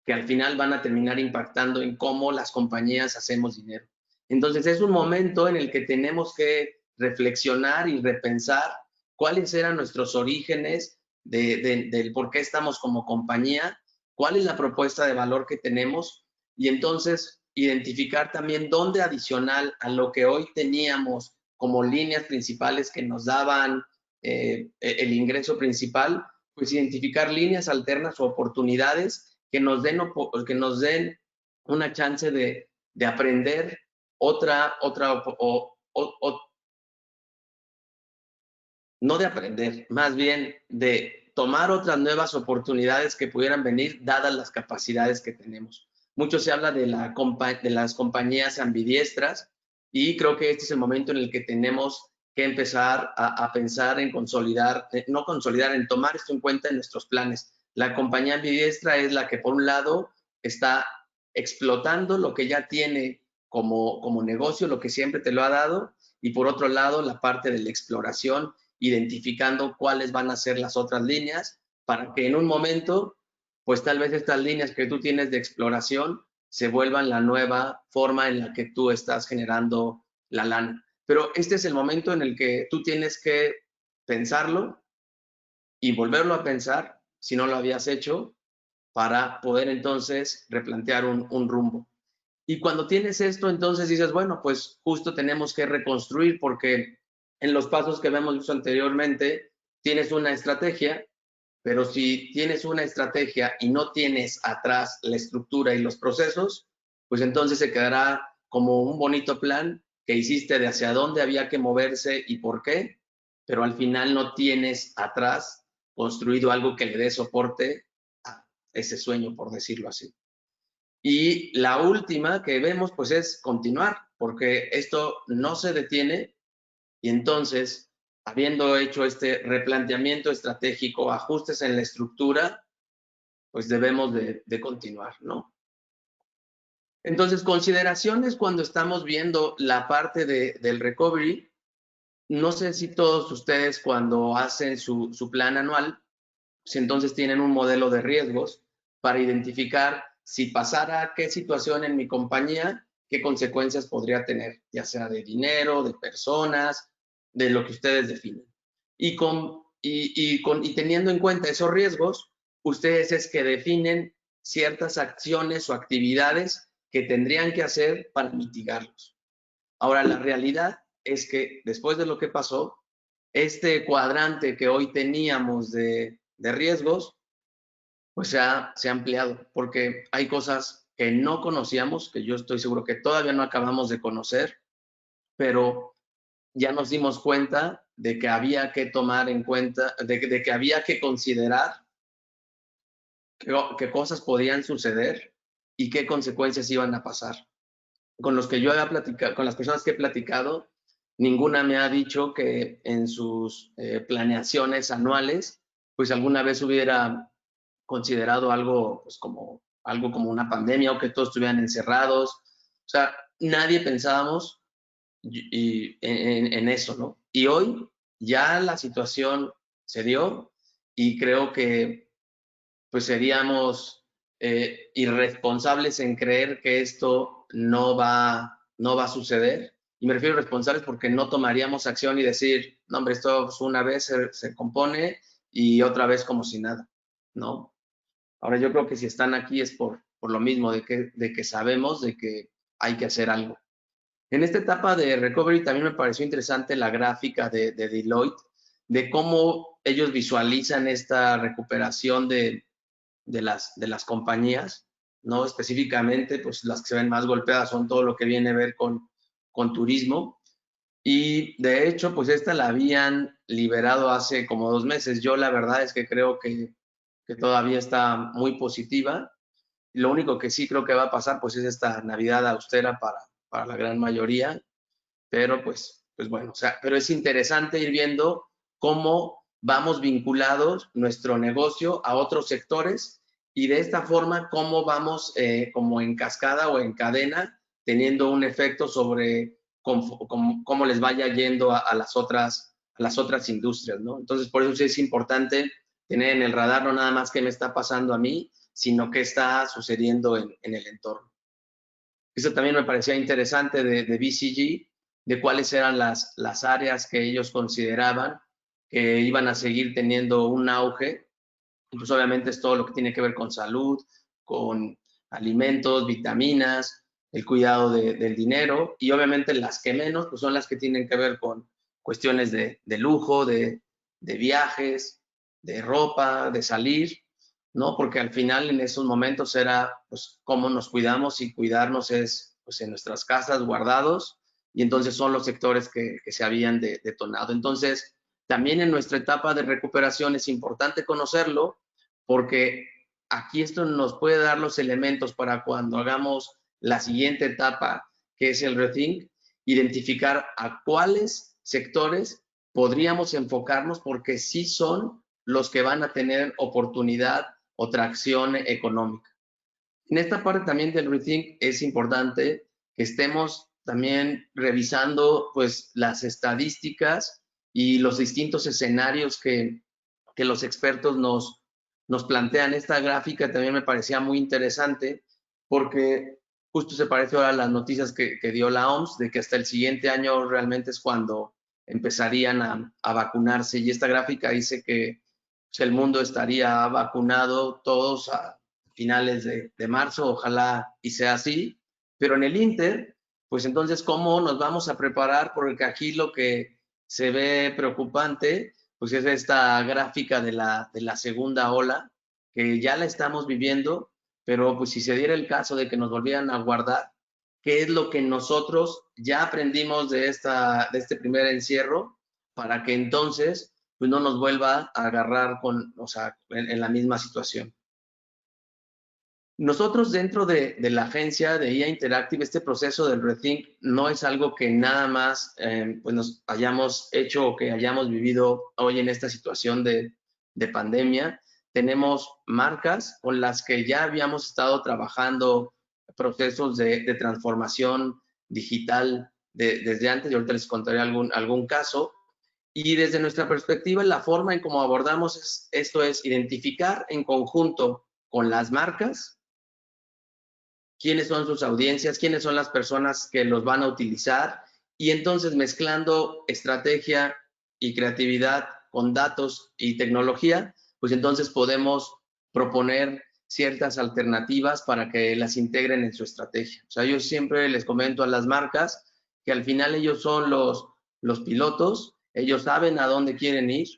que al final van a terminar impactando en cómo las compañías hacemos dinero. Entonces es un momento en el que tenemos que reflexionar y repensar cuáles eran nuestros orígenes del por qué estamos como compañía, cuál es la propuesta de valor que tenemos y entonces identificar también dónde adicional a lo que hoy teníamos como líneas principales que nos daban el ingreso principal, pues identificar líneas alternas o oportunidades que nos den una chance de aprender no de aprender, más bien de tomar otras nuevas oportunidades que pudieran venir dadas las capacidades que tenemos. Mucho se habla de las compañías ambidiestras y creo que este es el momento en el que tenemos que empezar a pensar en consolidar, no consolidar, en tomar esto en cuenta en nuestros planes. La compañía ambidiestra es la que por un lado está explotando lo que ya tiene como negocio, lo que siempre te lo ha dado, y por otro lado la parte de la exploración, identificando cuáles van a ser las otras líneas para que en un momento, pues tal vez estas líneas que tú tienes de exploración se vuelvan la nueva forma en la que tú estás generando la lana. Pero este es el momento en el que tú tienes que pensarlo y volverlo a pensar si no lo habías hecho para poder entonces replantear un rumbo. Y cuando tienes esto, entonces dices, bueno, pues justo tenemos que reconstruir porque en los pasos que hemos visto anteriormente, tienes una estrategia, pero si tienes una estrategia y no tienes atrás la estructura y los procesos, pues entonces se quedará como un bonito plan que hiciste de hacia dónde había que moverse y por qué, pero al final no tienes atrás construido algo que le dé soporte a ese sueño, por decirlo así. Y la última que vemos, pues es continuar, porque esto no se detiene y entonces, habiendo hecho este replanteamiento estratégico, ajustes en la estructura, pues debemos de continuar, ¿no? Entonces, consideraciones cuando estamos viendo la parte del recovery. No sé si todos ustedes cuando hacen su plan anual, pues entonces tienen un modelo de riesgos para identificar si pasara qué situación en mi compañía, qué consecuencias podría tener, ya sea de dinero, de personas, de lo que ustedes definen. Y teniendo en cuenta esos riesgos, ustedes es que definen ciertas acciones o actividades que tendrían que hacer para mitigarlos. Ahora, la realidad es que después de lo que pasó, este cuadrante que hoy teníamos de riesgos, pues se ha ampliado, porque hay cosas que no conocíamos, que yo estoy seguro que todavía no acabamos de conocer, pero ya nos dimos cuenta de que había que tomar en cuenta, de que había que considerar qué cosas podían suceder y qué consecuencias iban a pasar. Con los que yo había platicado, con las personas que he platicado, ninguna me ha dicho que en sus planeaciones anuales, pues alguna vez hubiera considerado algo, pues algo como una pandemia o que todos estuvieran encerrados. O sea, nadie pensábamos en eso, ¿no? Y hoy ya la situación se dio y creo que pues seríamos irresponsables en creer que esto no va a suceder. Y me refiero a responsables porque no tomaríamos acción y decir, no, hombre, esto una vez se compone y otra vez como si nada, ¿no? Ahora yo creo que si están aquí es por lo mismo, de que sabemos de que hay que hacer algo. En esta etapa de recovery también me pareció interesante la gráfica de Deloitte, de cómo ellos visualizan esta recuperación de las compañías, ¿no? Específicamente, pues las que se ven más golpeadas son todo lo que viene a ver con turismo. Y de hecho, pues esta la habían liberado hace como 2 meses. Yo la verdad es que creo que todavía está muy positiva. Lo único que sí creo que va a pasar, pues es esta Navidad austera para la gran mayoría. Pero pues bueno, o sea, pero es interesante ir viendo cómo vamos vinculados nuestro negocio a otros sectores y de esta forma cómo vamos como en cascada o en cadena teniendo un efecto sobre cómo les vaya yendo a las otras industrias, ¿no? Entonces, por eso sí es importante tener en el radar no nada más qué me está pasando a mí, sino qué está sucediendo en el entorno. Eso también me parecía interesante de BCG, de cuáles eran las áreas que ellos consideraban que iban a seguir teniendo un auge. Pues obviamente es todo lo que tiene que ver con salud, con alimentos, vitaminas, el cuidado del dinero y obviamente las que menos pues son las que tienen que ver con cuestiones de lujo, de viajes, de ropa, de salir, ¿no? Porque al final en esos momentos era pues cómo nos cuidamos y cuidarnos es pues en nuestras casas guardados y entonces son los sectores que se habían detonado. Entonces también en nuestra etapa de recuperación es importante conocerlo porque aquí esto nos puede dar los elementos para cuando hagamos la siguiente etapa, que es el rethink, identificar a cuáles sectores podríamos enfocarnos porque sí son los que van a tener oportunidad o tracción económica. En esta parte también del rethink es importante que estemos también revisando pues las estadísticas y los distintos escenarios que los expertos nos plantean. Esta gráfica también me parecía muy interesante porque justo se parece ahora a las noticias que dio la OMS de que hasta el siguiente año realmente es cuando empezarían a vacunarse y esta gráfica dice que pues, el mundo estaría vacunado todos a finales de marzo, ojalá y sea así, pero en el Inter, pues entonces, ¿cómo nos vamos a preparar? Porque aquí lo que se ve preocupante, pues es esta gráfica de la segunda ola, que ya la estamos viviendo, pero pues si se diera el caso de que nos volvieran a guardar, ¿qué es lo que nosotros ya aprendimos de este primer encierro para que entonces pues no nos vuelva a agarrar en la misma situación? Nosotros dentro de la agencia de IA Interactive, este proceso del rethink no es algo que nada más pues nos hayamos hecho o que hayamos vivido hoy en esta situación de pandemia. Tenemos marcas con las que ya habíamos estado trabajando procesos de transformación digital desde antes, y ahorita les contaré algún caso. Y desde nuestra perspectiva, la forma en cómo abordamos esto es identificar en conjunto con las marcas quiénes son sus audiencias, quiénes son las personas que los van a utilizar y entonces mezclando estrategia y creatividad con datos y tecnología, pues entonces podemos proponer ciertas alternativas para que las integren en su estrategia. O sea, yo siempre les comento a las marcas que al final ellos son los pilotos, ellos saben a dónde quieren ir,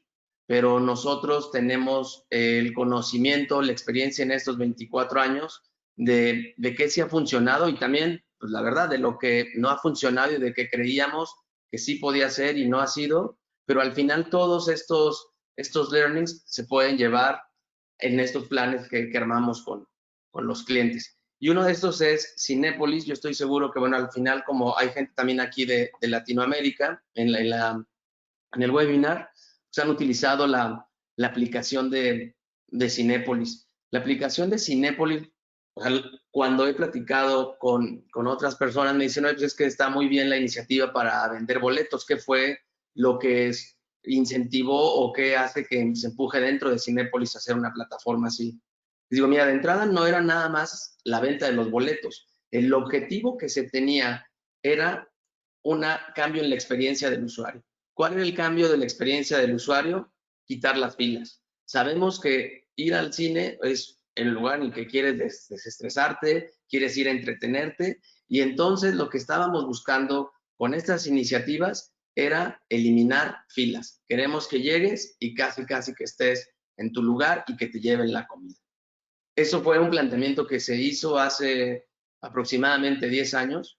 pero nosotros tenemos el conocimiento, la experiencia en estos 24 años de qué sí ha funcionado y también, pues la verdad, de lo que no ha funcionado y de que creíamos que sí podía ser y no ha sido, pero al final todos estos learnings se pueden llevar en estos planes que armamos con los clientes. Y uno de estos es Cinépolis. Yo estoy seguro que, bueno, al final, como hay gente también aquí de Latinoamérica en el webinar, se han utilizado la aplicación de Cinépolis. La aplicación de Cinépolis, cuando he platicado con otras personas, me dicen, no, pues es que está muy bien la iniciativa para vender boletos. ¿Qué fue lo que incentivó o qué hace que se empuje dentro de Cinépolis a hacer una plataforma así? Les digo, mira, de entrada no era nada más la venta de los boletos. El objetivo que se tenía era un cambio en la experiencia del usuario. ¿Cuál era el cambio de la experiencia del usuario? Quitar las filas. Sabemos que ir al cine es el lugar en el que quieres desestresarte, quieres ir a entretenerte, y entonces lo que estábamos buscando con estas iniciativas era eliminar filas. Queremos que llegues y casi que estés en tu lugar y que te lleven la comida. Eso fue un planteamiento que se hizo hace aproximadamente 10 años,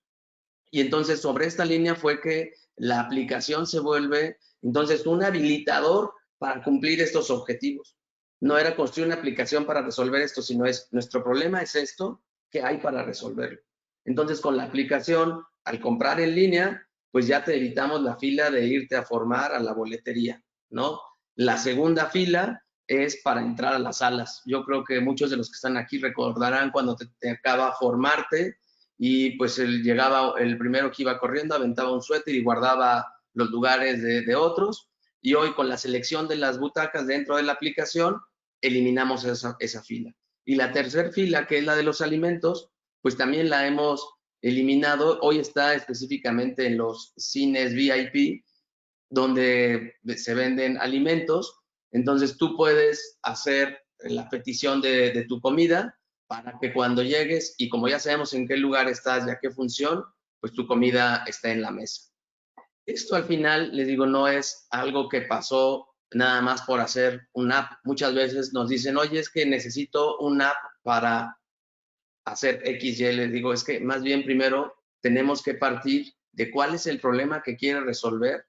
y entonces sobre esta línea fue que la aplicación se vuelve entonces un habilitador para cumplir estos objetivos. No era construir una aplicación para resolver esto, sino nuestro problema es esto, ¿qué hay para resolverlo? Entonces con la aplicación, al comprar en línea, pues ya te evitamos la fila de irte a formar a la boletería, ¿no? La segunda fila es para entrar a las salas. Yo creo que muchos de los que están aquí recordarán cuando te acaba formarte y pues llegaba el primero que iba corriendo, aventaba un suéter y guardaba los lugares de otros. Y hoy con la selección de las butacas dentro de la aplicación, eliminamos esa fila. Y la tercera fila, que es la de los alimentos, pues también la hemos eliminado. Hoy está específicamente en los cines VIP, donde se venden alimentos. Entonces tú puedes hacer la petición de tu comida para que cuando llegues, y como ya sabemos en qué lugar estás y a qué función, pues tu comida está en la mesa. Esto al final, les digo, no es algo que pasó nada más por hacer una app. Muchas veces nos dicen, oye, es que necesito una app para hacer X, Y. Les digo, es que más bien primero tenemos que partir de cuál es el problema que quiere resolver,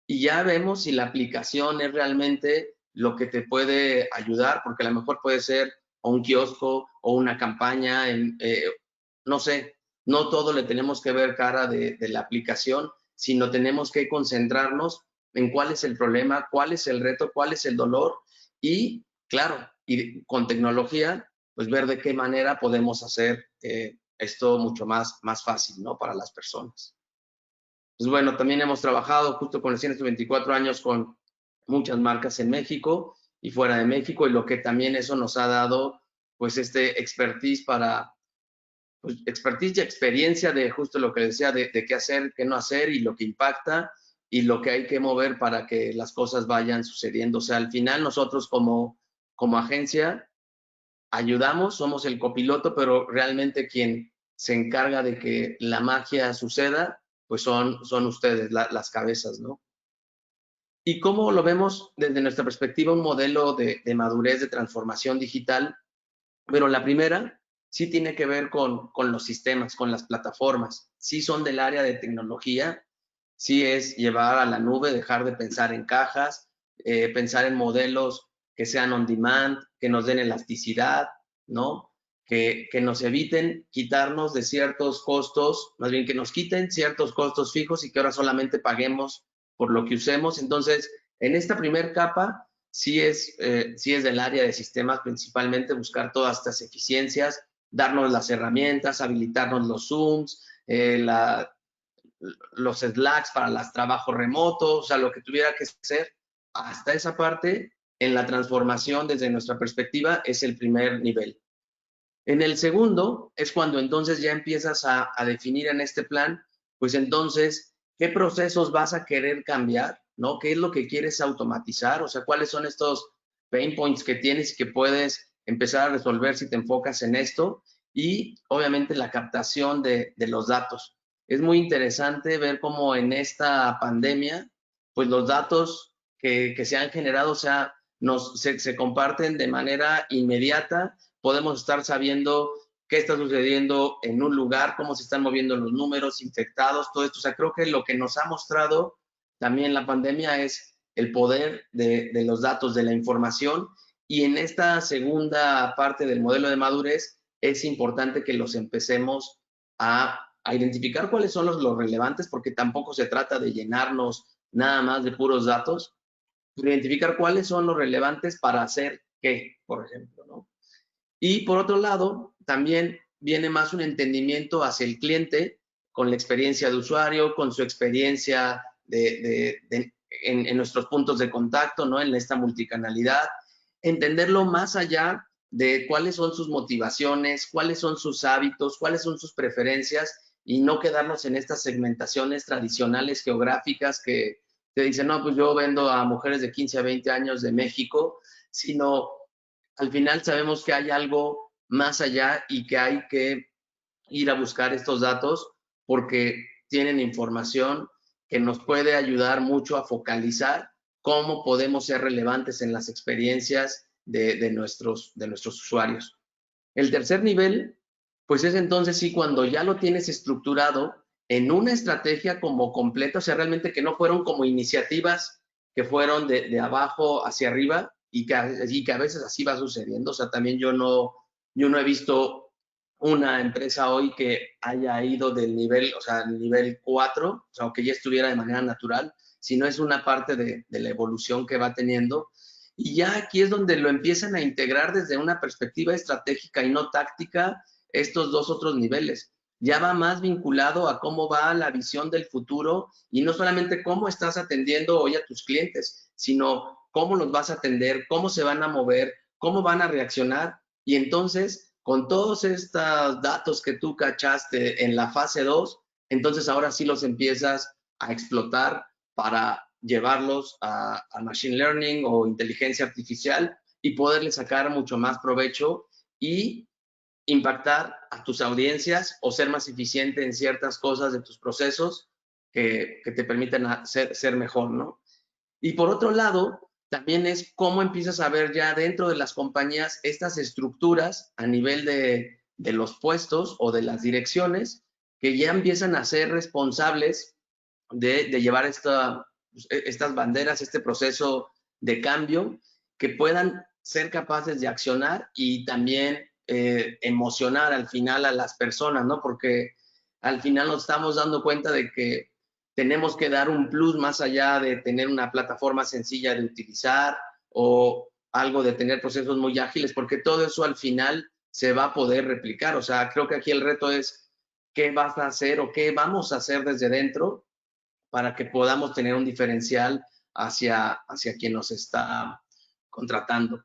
y ya vemos si la aplicación es realmente lo que te puede ayudar, porque a lo mejor puede ser un kiosco o una campaña, no sé, no todo le tenemos que ver cara de la aplicación, sino tenemos que concentrarnos en cuál es el problema, cuál es el reto, cuál es el dolor, y claro, y con tecnología, pues ver de qué manera podemos hacer esto mucho más fácil, ¿no? Para las personas. Pues bueno, también hemos trabajado justo con los 124 años con muchas marcas en México y fuera de México, y lo que también eso nos ha dado, pues expertise pues expertise y experiencia de justo lo que decía, de qué hacer, qué no hacer, y lo que impacta y lo que hay que mover para que las cosas vayan sucediendo. O sea, al final nosotros como agencia ayudamos, somos el copiloto, pero realmente quien se encarga de que la magia suceda, pues son ustedes, las cabezas, ¿no? ¿Y cómo lo vemos desde nuestra perspectiva? Un modelo de madurez, de transformación digital. Pero la primera sí tiene que ver con los sistemas, con las plataformas. Sí son del área de tecnología, sí es llevar a la nube, dejar de pensar en cajas, pensar en modelos que sean on demand, que nos den elasticidad, ¿no? Que nos eviten quitarnos de ciertos costos, más bien que nos quiten ciertos costos fijos y que ahora solamente paguemos por lo que usemos. Entonces, en esta primera capa, sí es del área de sistemas, principalmente buscar todas estas eficiencias, darnos las herramientas, habilitarnos los Zooms, los Slacks para los trabajos remotos, o sea, lo que tuviera que ser. Hasta esa parte, en la transformación desde nuestra perspectiva, es el primer nivel. En el segundo es cuando entonces ya empiezas a definir en este plan, pues entonces, ¿qué procesos vas a querer cambiar? ¿No? ¿Qué es lo que quieres automatizar? O sea, ¿cuáles son estos pain points que tienes y que puedes empezar a resolver si te enfocas en esto? Y obviamente la captación de los datos. Es muy interesante ver cómo en esta pandemia, pues los datos que se han generado, o sea, se comparten de manera inmediata. Podemos estar sabiendo qué está sucediendo en un lugar, cómo se están moviendo los números, infectados, todo esto. O sea, creo que lo que nos ha mostrado también la pandemia es el poder de los datos, de la información. Y en esta segunda parte del modelo de madurez es importante que los empecemos a identificar cuáles son los relevantes, porque tampoco se trata de llenarnos nada más de puros datos, pero identificar cuáles son los relevantes para hacer qué, por ejemplo, ¿no? Y por otro lado, también viene más un entendimiento hacia el cliente con la experiencia de usuario, con su experiencia en nuestros puntos de contacto, ¿no? En esta multicanalidad, entenderlo más allá de cuáles son sus motivaciones, cuáles son sus hábitos, cuáles son sus preferencias y no quedarnos en estas segmentaciones tradicionales geográficas que te dicen, no, pues yo vendo a mujeres de 15 a 20 años de México, sino al final sabemos que hay algo más allá y que hay que ir a buscar estos datos porque tienen información que nos puede ayudar mucho a focalizar cómo podemos ser relevantes en las experiencias de nuestros usuarios. El tercer nivel, pues es entonces sí cuando ya lo tienes estructurado en una estrategia como completa, o sea, realmente que no fueron como iniciativas que fueron de abajo hacia arriba y que a veces así va sucediendo. O sea, también yo no he visto una empresa hoy que haya ido del nivel, o sea, el nivel 4, o sea, o que ya estuviera de manera natural, sino es una parte de la evolución que va teniendo. Y ya aquí es donde lo empiezan a integrar desde una perspectiva estratégica y no táctica estos dos otros niveles. Ya va más vinculado a cómo va la visión del futuro y no solamente cómo estás atendiendo hoy a tus clientes, sino cómo los vas a atender, cómo se van a mover, cómo van a reaccionar. Y entonces, con todos estos datos que tú cachaste en la fase 2, entonces ahora sí los empiezas a explotar para llevarlos a Machine Learning o inteligencia artificial y poderle sacar mucho más provecho y impactar a tus audiencias o ser más eficiente en ciertas cosas de tus procesos que te permiten ser mejor, ¿no? Y por otro lado, también es cómo empiezas a ver ya dentro de las compañías estas estructuras a nivel de los puestos o de las direcciones que ya empiezan a ser responsables de llevar estas banderas, este proceso de cambio, que puedan ser capaces de accionar y también emocionar al final a las personas, ¿no? Porque al final nos estamos dando cuenta de que tenemos que dar un plus más allá de tener una plataforma sencilla de utilizar o algo de tener procesos muy ágiles, porque todo eso al final se va a poder replicar. O sea, creo que aquí el reto es qué vas a hacer o qué vamos a hacer desde dentro para que podamos tener un diferencial hacia quien nos está contratando.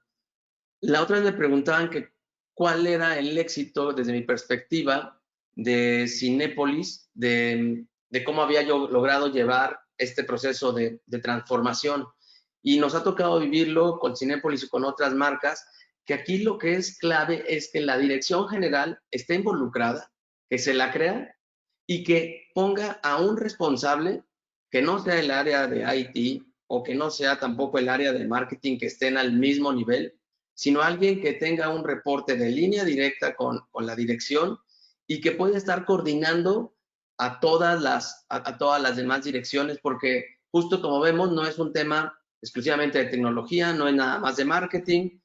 La otra vez me preguntaban que cuál era el éxito desde mi perspectiva de Cinépolis, de cómo había yo logrado llevar este proceso de transformación. Y nos ha tocado vivirlo con Cinépolis y con otras marcas, que aquí lo que es clave es que la dirección general esté involucrada, que se la crea y que ponga a un responsable que no sea el área de IT o que no sea tampoco el área de marketing que estén al mismo nivel, sino alguien que tenga un reporte de línea directa con la dirección y que pueda estar coordinando a todas las demás direcciones, porque justo como vemos, no es un tema exclusivamente de tecnología, no es nada más de marketing,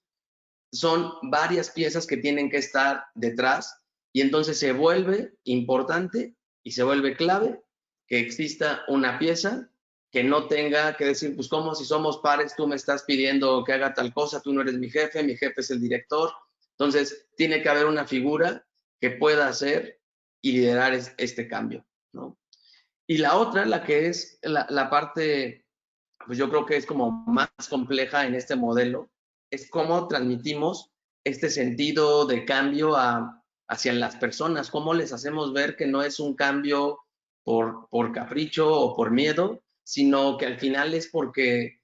son varias piezas que tienen que estar detrás y entonces se vuelve importante y se vuelve clave que exista una pieza que no tenga que decir, pues como si somos pares, tú me estás pidiendo que haga tal cosa, tú no eres mi jefe es el director. Entonces, tiene que haber una figura que pueda hacer y liderar este cambio, ¿no? Y la otra, la que es la parte, pues yo creo que es como más compleja en este modelo, es cómo transmitimos este sentido de cambio hacia las personas, cómo les hacemos ver que no es un cambio por capricho o por miedo, sino que al final es porque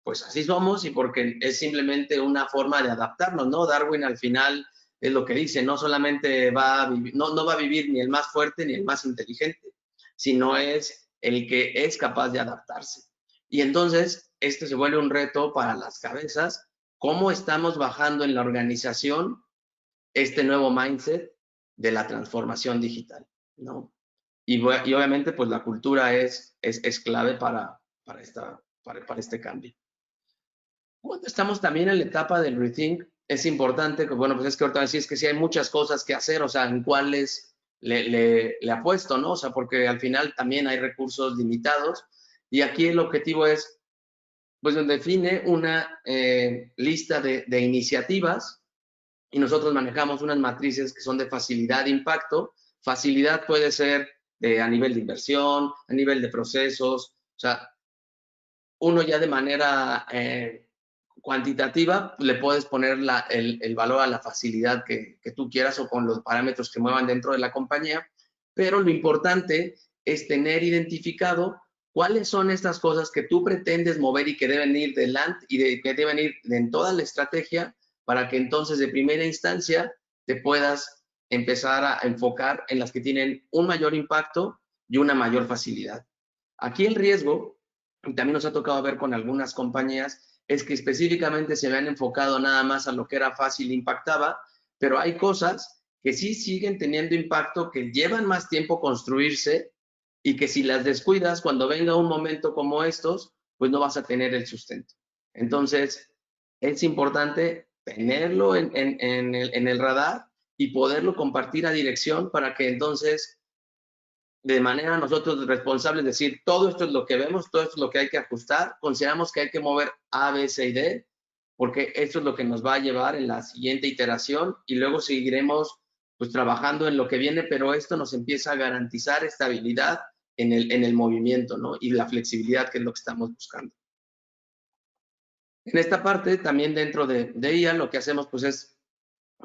pues así somos y porque es simplemente una forma de adaptarnos, ¿no? Darwin al final es lo que dice, no solamente va a vivir, no va a vivir ni el más fuerte ni el más inteligente, sino es el que es capaz de adaptarse. Y entonces, este se vuelve un reto para las cabezas, cómo estamos bajando en la organización este nuevo mindset de la transformación digital, ¿no? Y obviamente, pues la cultura es clave para este cambio. Cuando estamos también en la etapa del rethink, es importante, que bueno, pues es que ahorita decís que sí hay muchas cosas que hacer, o sea, en cuáles le apuesto, ¿no? O sea, porque al final también hay recursos limitados y aquí el objetivo es, pues, define una lista de iniciativas y nosotros manejamos unas matrices que son de facilidad de impacto. Facilidad puede ser a nivel de inversión, a nivel de procesos, o sea, uno ya de manera cuantitativa le puedes poner el valor a la facilidad que tú quieras o con los parámetros que muevan dentro de la compañía, pero lo importante es tener identificado cuáles son estas cosas que tú pretendes mover y que deben ir delante y que deben ir en toda la estrategia para que entonces de primera instancia te puedas empezar a enfocar en las que tienen un mayor impacto y una mayor facilidad. Aquí el riesgo, y también nos ha tocado ver con algunas compañías, es que específicamente se habían enfocado nada más a lo que era fácil e impactaba, pero hay cosas que sí siguen teniendo impacto, que llevan más tiempo construirse y que si las descuidas, cuando venga un momento como estos, pues no vas a tener el sustento. Entonces, es importante tenerlo en el radar y poderlo compartir a dirección para que entonces de manera nosotros responsables decir, todo esto es lo que vemos, todo esto es lo que hay que ajustar, consideramos que hay que mover A, B, C y D, porque esto es lo que nos va a llevar en la siguiente iteración y luego seguiremos pues trabajando en lo que viene, pero esto nos empieza a garantizar estabilidad en el movimiento, ¿no? Y la flexibilidad, que es lo que estamos buscando. En esta parte, también dentro de IA, lo que hacemos pues es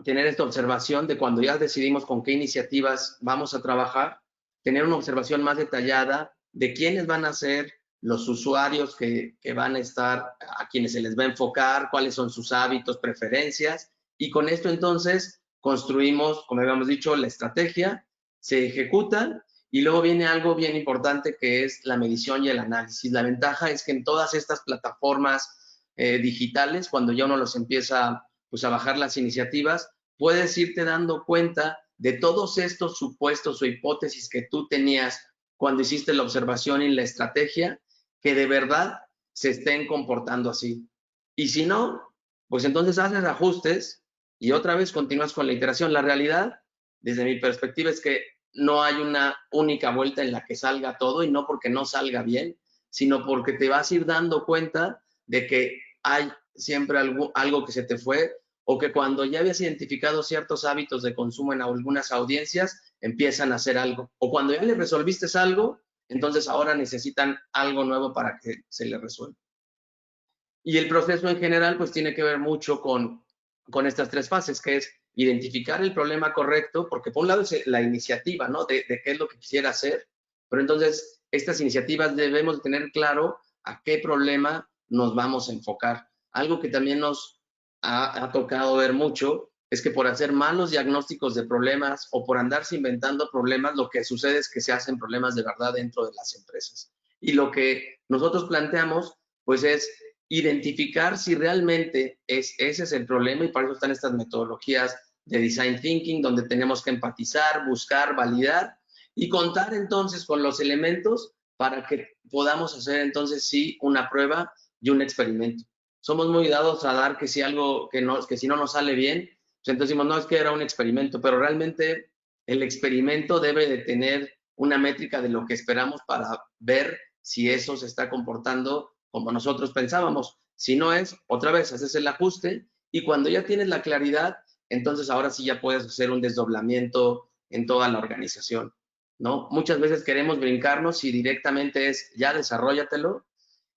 tener esta observación de cuando ya decidimos con qué iniciativas vamos a trabajar, tener una observación más detallada de quiénes van a ser los usuarios que van a estar, a quienes se les va a enfocar, cuáles son sus hábitos, preferencias, y con esto entonces construimos, como habíamos dicho, la estrategia, se ejecuta, y luego viene algo bien importante que es la medición y el análisis. La ventaja es que en todas estas plataformas digitales, cuando ya uno los empieza pues a bajar las iniciativas, puedes irte dando cuenta de todos estos supuestos o hipótesis que tú tenías cuando hiciste la observación y la estrategia, que de verdad se estén comportando así. Y si no, pues entonces haces ajustes y otra vez continúas con la iteración. La realidad, desde mi perspectiva, es que no hay una única vuelta en la que salga todo, y no porque no salga bien, sino porque te vas a ir dando cuenta de que hay siempre algo que se te fue, o que cuando ya habías identificado ciertos hábitos de consumo en algunas audiencias, empiezan a hacer algo. O cuando ya les resolviste algo, entonces ahora necesitan algo nuevo para que se les resuelva. Y el proceso en general, pues tiene que ver mucho con estas tres fases, que es identificar el problema correcto, porque por un lado es la iniciativa, ¿no? De qué es lo que quisiera hacer, pero entonces estas iniciativas debemos tener claro a qué problema nos vamos a enfocar. Algo que también nos ha tocado ver mucho es que por hacer malos diagnósticos de problemas o por andarse inventando problemas, lo que sucede es que se hacen problemas de verdad dentro de las empresas. Y lo que nosotros planteamos, pues es identificar si realmente ese es el problema, y para eso están estas metodologías de design thinking, donde tenemos que empatizar, buscar, validar y contar entonces con los elementos para que podamos hacer entonces sí una prueba y un experimento. Somos muy dados a dar que si algo que si no nos sale bien, pues entonces decimos, no, es que era un experimento, pero realmente el experimento debe de tener una métrica de lo que esperamos para ver si eso se está comportando como nosotros pensábamos. Si no es, otra vez haces el ajuste, y cuando ya tienes la claridad, entonces ahora sí ya puedes hacer un desdoblamiento en toda la organización, ¿no? Muchas veces queremos brincarnos y directamente es, ya desarróllatelo,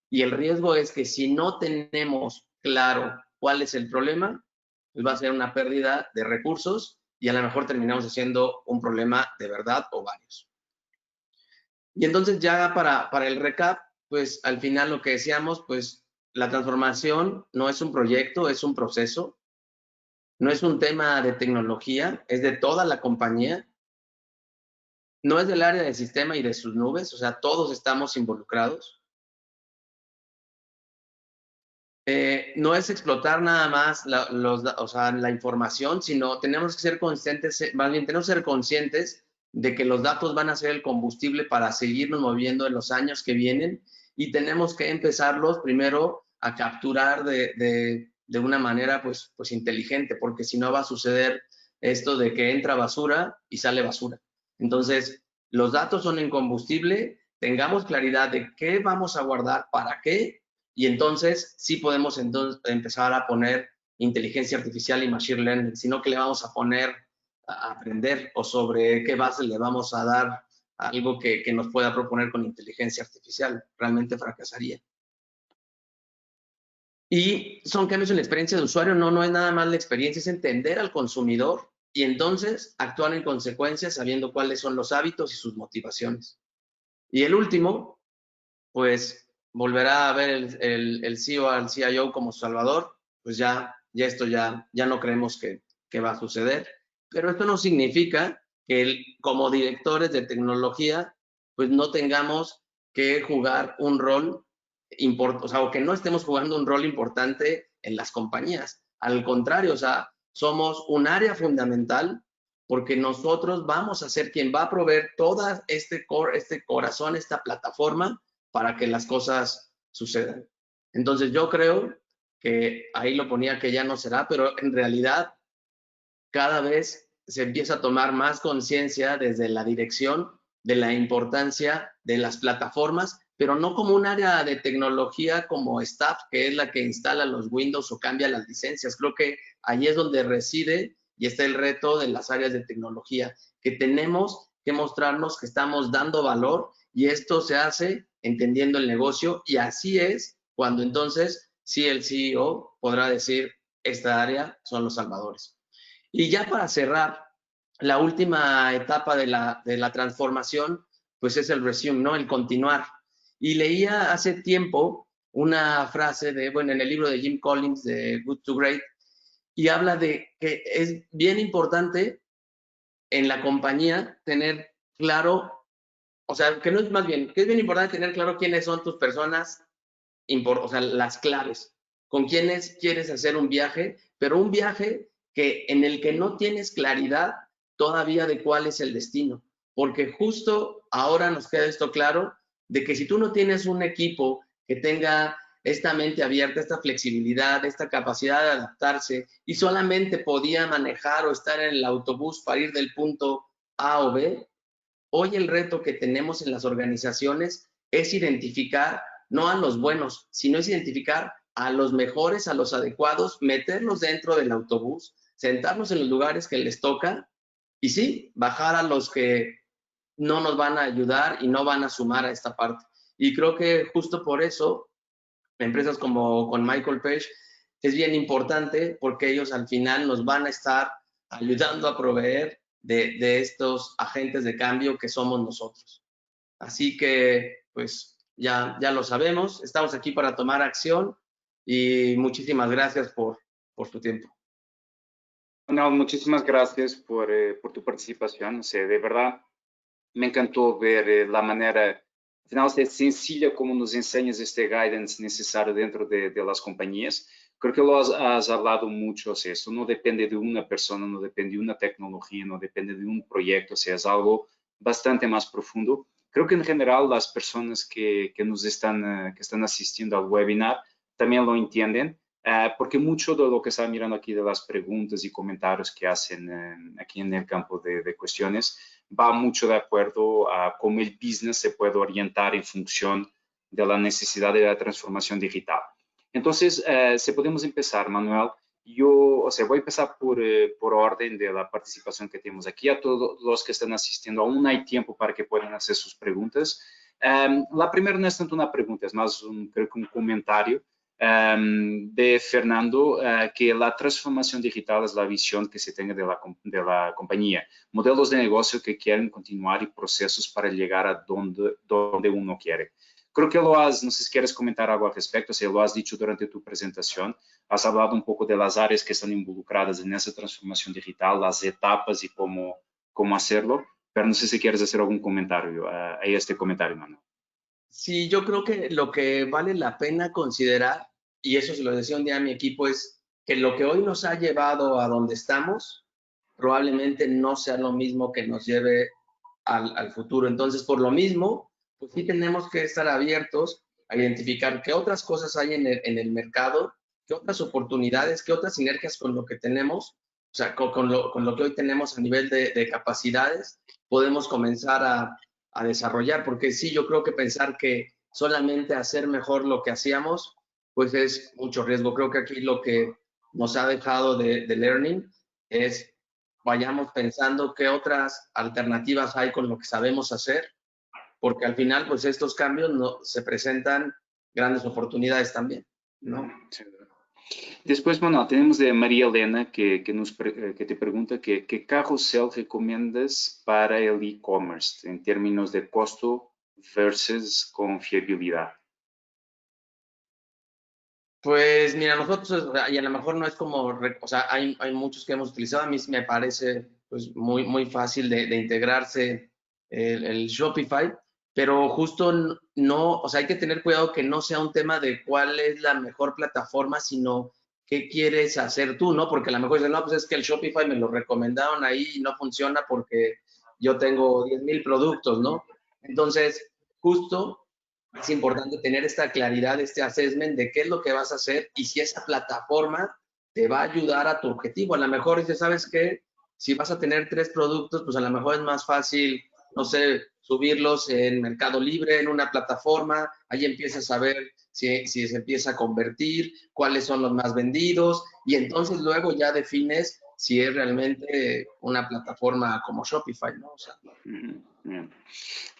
y el riesgo es que si no tenemos claro cuál es el problema, pues va a ser una pérdida de recursos y a lo mejor terminamos haciendo un problema de verdad o varios. Y entonces ya para el recap, pues al final lo que decíamos, pues la transformación no es un proyecto, es un proceso, no es un tema de tecnología, es de toda la compañía, no es del área del sistema y de sus nubes, o sea, todos estamos involucrados. No es explotar nada más la información, sino tenemos que ser conscientes, más bien tenemos que ser conscientes de que los datos van a ser el combustible para seguirnos moviendo en los años que vienen, y tenemos que empezarlos primero a capturar de de una manera pues inteligente, porque si no va a suceder esto de que entra basura y sale basura. Entonces, los datos son incombustible, tengamos claridad de qué vamos a guardar, para qué, y entonces sí podemos empezar a poner inteligencia artificial y machine learning, sino que le vamos a poner a aprender o sobre qué base le vamos a dar algo que nos pueda proponer con inteligencia artificial. Realmente fracasaría. Y son cambios en la experiencia de usuario, no es nada más la experiencia, es entender al consumidor y entonces actuar en consecuencia sabiendo cuáles son los hábitos y sus motivaciones. Y el último, pues volverá a ver el CEO al CIO como salvador, pues esto ya no creemos que va a suceder. Pero esto no significa que como directores de tecnología, pues no tengamos que jugar un rol importante, o sea, o que no estemos jugando un rol importante en las compañías. Al contrario, o sea, somos un área fundamental porque nosotros vamos a ser quien va a proveer todo este corazón, esta plataforma para que las cosas sucedan. Entonces yo creo que ahí lo ponía que ya no será, pero en realidad cada vez se empieza a tomar más conciencia desde la dirección de la importancia de las plataformas, pero no como un área de tecnología como staff, que es la que instala los Windows o cambia las licencias. Creo que ahí es donde reside y está el reto de las áreas de tecnología, que tenemos que mostrarnos que estamos dando valor y esto se hace entendiendo el negocio y así es cuando entonces sí el CEO podrá decir esta área son los salvadores. Y ya para cerrar, la última etapa de la transformación, pues es el resume, ¿no? El continuar. Y leía hace tiempo una frase en el libro de Jim Collins, de Good to Great, y habla de que es bien importante en la compañía tener claro, o sea, que no es más bien, que es bien importante tener claro quiénes son tus personas, o sea, las claves, con quiénes quieres hacer un viaje, pero un viaje en el que no tienes claridad todavía de cuál es el destino, porque justo ahora nos queda esto claro, de que si tú no tienes un equipo que tenga esta mente abierta, esta flexibilidad, esta capacidad de adaptarse y solamente podía manejar o estar en el autobús para ir del punto A o B, hoy el reto que tenemos en las organizaciones es identificar no a los buenos, sino es identificar a los mejores, a los adecuados, meterlos dentro del autobús, sentarnos en los lugares que les toca y sí, bajar a los que no nos van a ayudar y no van a sumar a esta parte. Y creo que justo por eso, empresas como con Michael Page es bien importante porque ellos al final nos van a estar ayudando a proveer de estos agentes de cambio que somos nosotros. Así que, pues, ya lo sabemos, estamos aquí para tomar acción y muchísimas gracias por tu tiempo. No, muchísimas gracias por tu participación. O sea, de verdad, me encantó ver la manera, al final, sencilla como nos enseñas este guidance necesario dentro de las compañías. Creo que lo has hablado mucho, o sea, eso no depende de una persona, no depende de una tecnología, no depende de un proyecto, o sea, es algo bastante más profundo. Creo que en general las personas que nos están, que están asistiendo al webinar también lo entienden. Porque mucho de lo que están mirando aquí de las preguntas y comentarios que hacen aquí en el campo de cuestiones va mucho de acuerdo a cómo el business se puede orientar en función de la necesidad de la transformación digital. Entonces, si podemos empezar, Manuel, yo, voy a empezar por orden de la participación que tenemos aquí. A todos los que están asistiendo, aún hay tiempo para que puedan hacer sus preguntas. La primera no es tanto una pregunta, es más creo que un comentario de Fernando, que la transformación digital es la visión que se tenga de la compañía, modelos de negocio que quieren continuar y procesos para llegar a donde uno quiere. Creo que no sé si quieres comentar algo al respecto, si lo has dicho durante tu presentación, has hablado un poco de las áreas que están involucradas en esa transformación digital, las etapas y cómo hacerlo, pero no sé si quieres hacer algún comentario a este comentario, Manuel. Sí, yo creo que lo que vale la pena considerar, y eso se lo decía un día a mi equipo, es que lo que hoy nos ha llevado a donde estamos, probablemente no sea lo mismo que nos lleve al futuro. Entonces, por lo mismo, pues sí tenemos que estar abiertos a identificar qué otras cosas hay en el mercado qué otras oportunidades, qué otras sinergias con lo que tenemos, o sea, con lo que hoy tenemos a nivel de capacidades, podemos comenzar a desarrollar. Porque sí, yo creo que pensar que solamente hacer mejor lo que hacíamos, pues es mucho riesgo. Creo que aquí lo que nos ha dejado de learning es vayamos pensando qué otras alternativas hay con lo que sabemos hacer, porque al final, pues estos cambios se presentan grandes oportunidades también, ¿no? Sí. Después, bueno, tenemos de María Elena que te pregunta qué carrusel recomiendas para el e-commerce en términos de costo versus confiabilidad. Pues mira, nosotros, y a lo mejor no es como, o sea, hay muchos que hemos utilizado, a mí me parece pues muy fácil de integrarse el Shopify, pero justo no, o sea, hay que tener cuidado que no sea un tema de cuál es la mejor plataforma, sino qué quieres hacer tú, ¿no? Porque a lo mejor dicen, no, pues es que el Shopify me lo recomendaron ahí y no funciona porque yo tengo 10,000 productos, ¿no? Entonces, justo es importante tener esta claridad, este assessment de qué es lo que vas a hacer y si esa plataforma te va a ayudar a tu objetivo. A lo mejor dices, ¿sabes qué? Si vas a tener 3 productos, pues a lo mejor es más fácil, no sé, subirlos en Mercado Libre, en una plataforma, ahí empiezas a ver si se empieza a convertir, cuáles son los más vendidos, y entonces luego ya defines si es realmente una plataforma como Shopify, ¿no? O sea, Bien.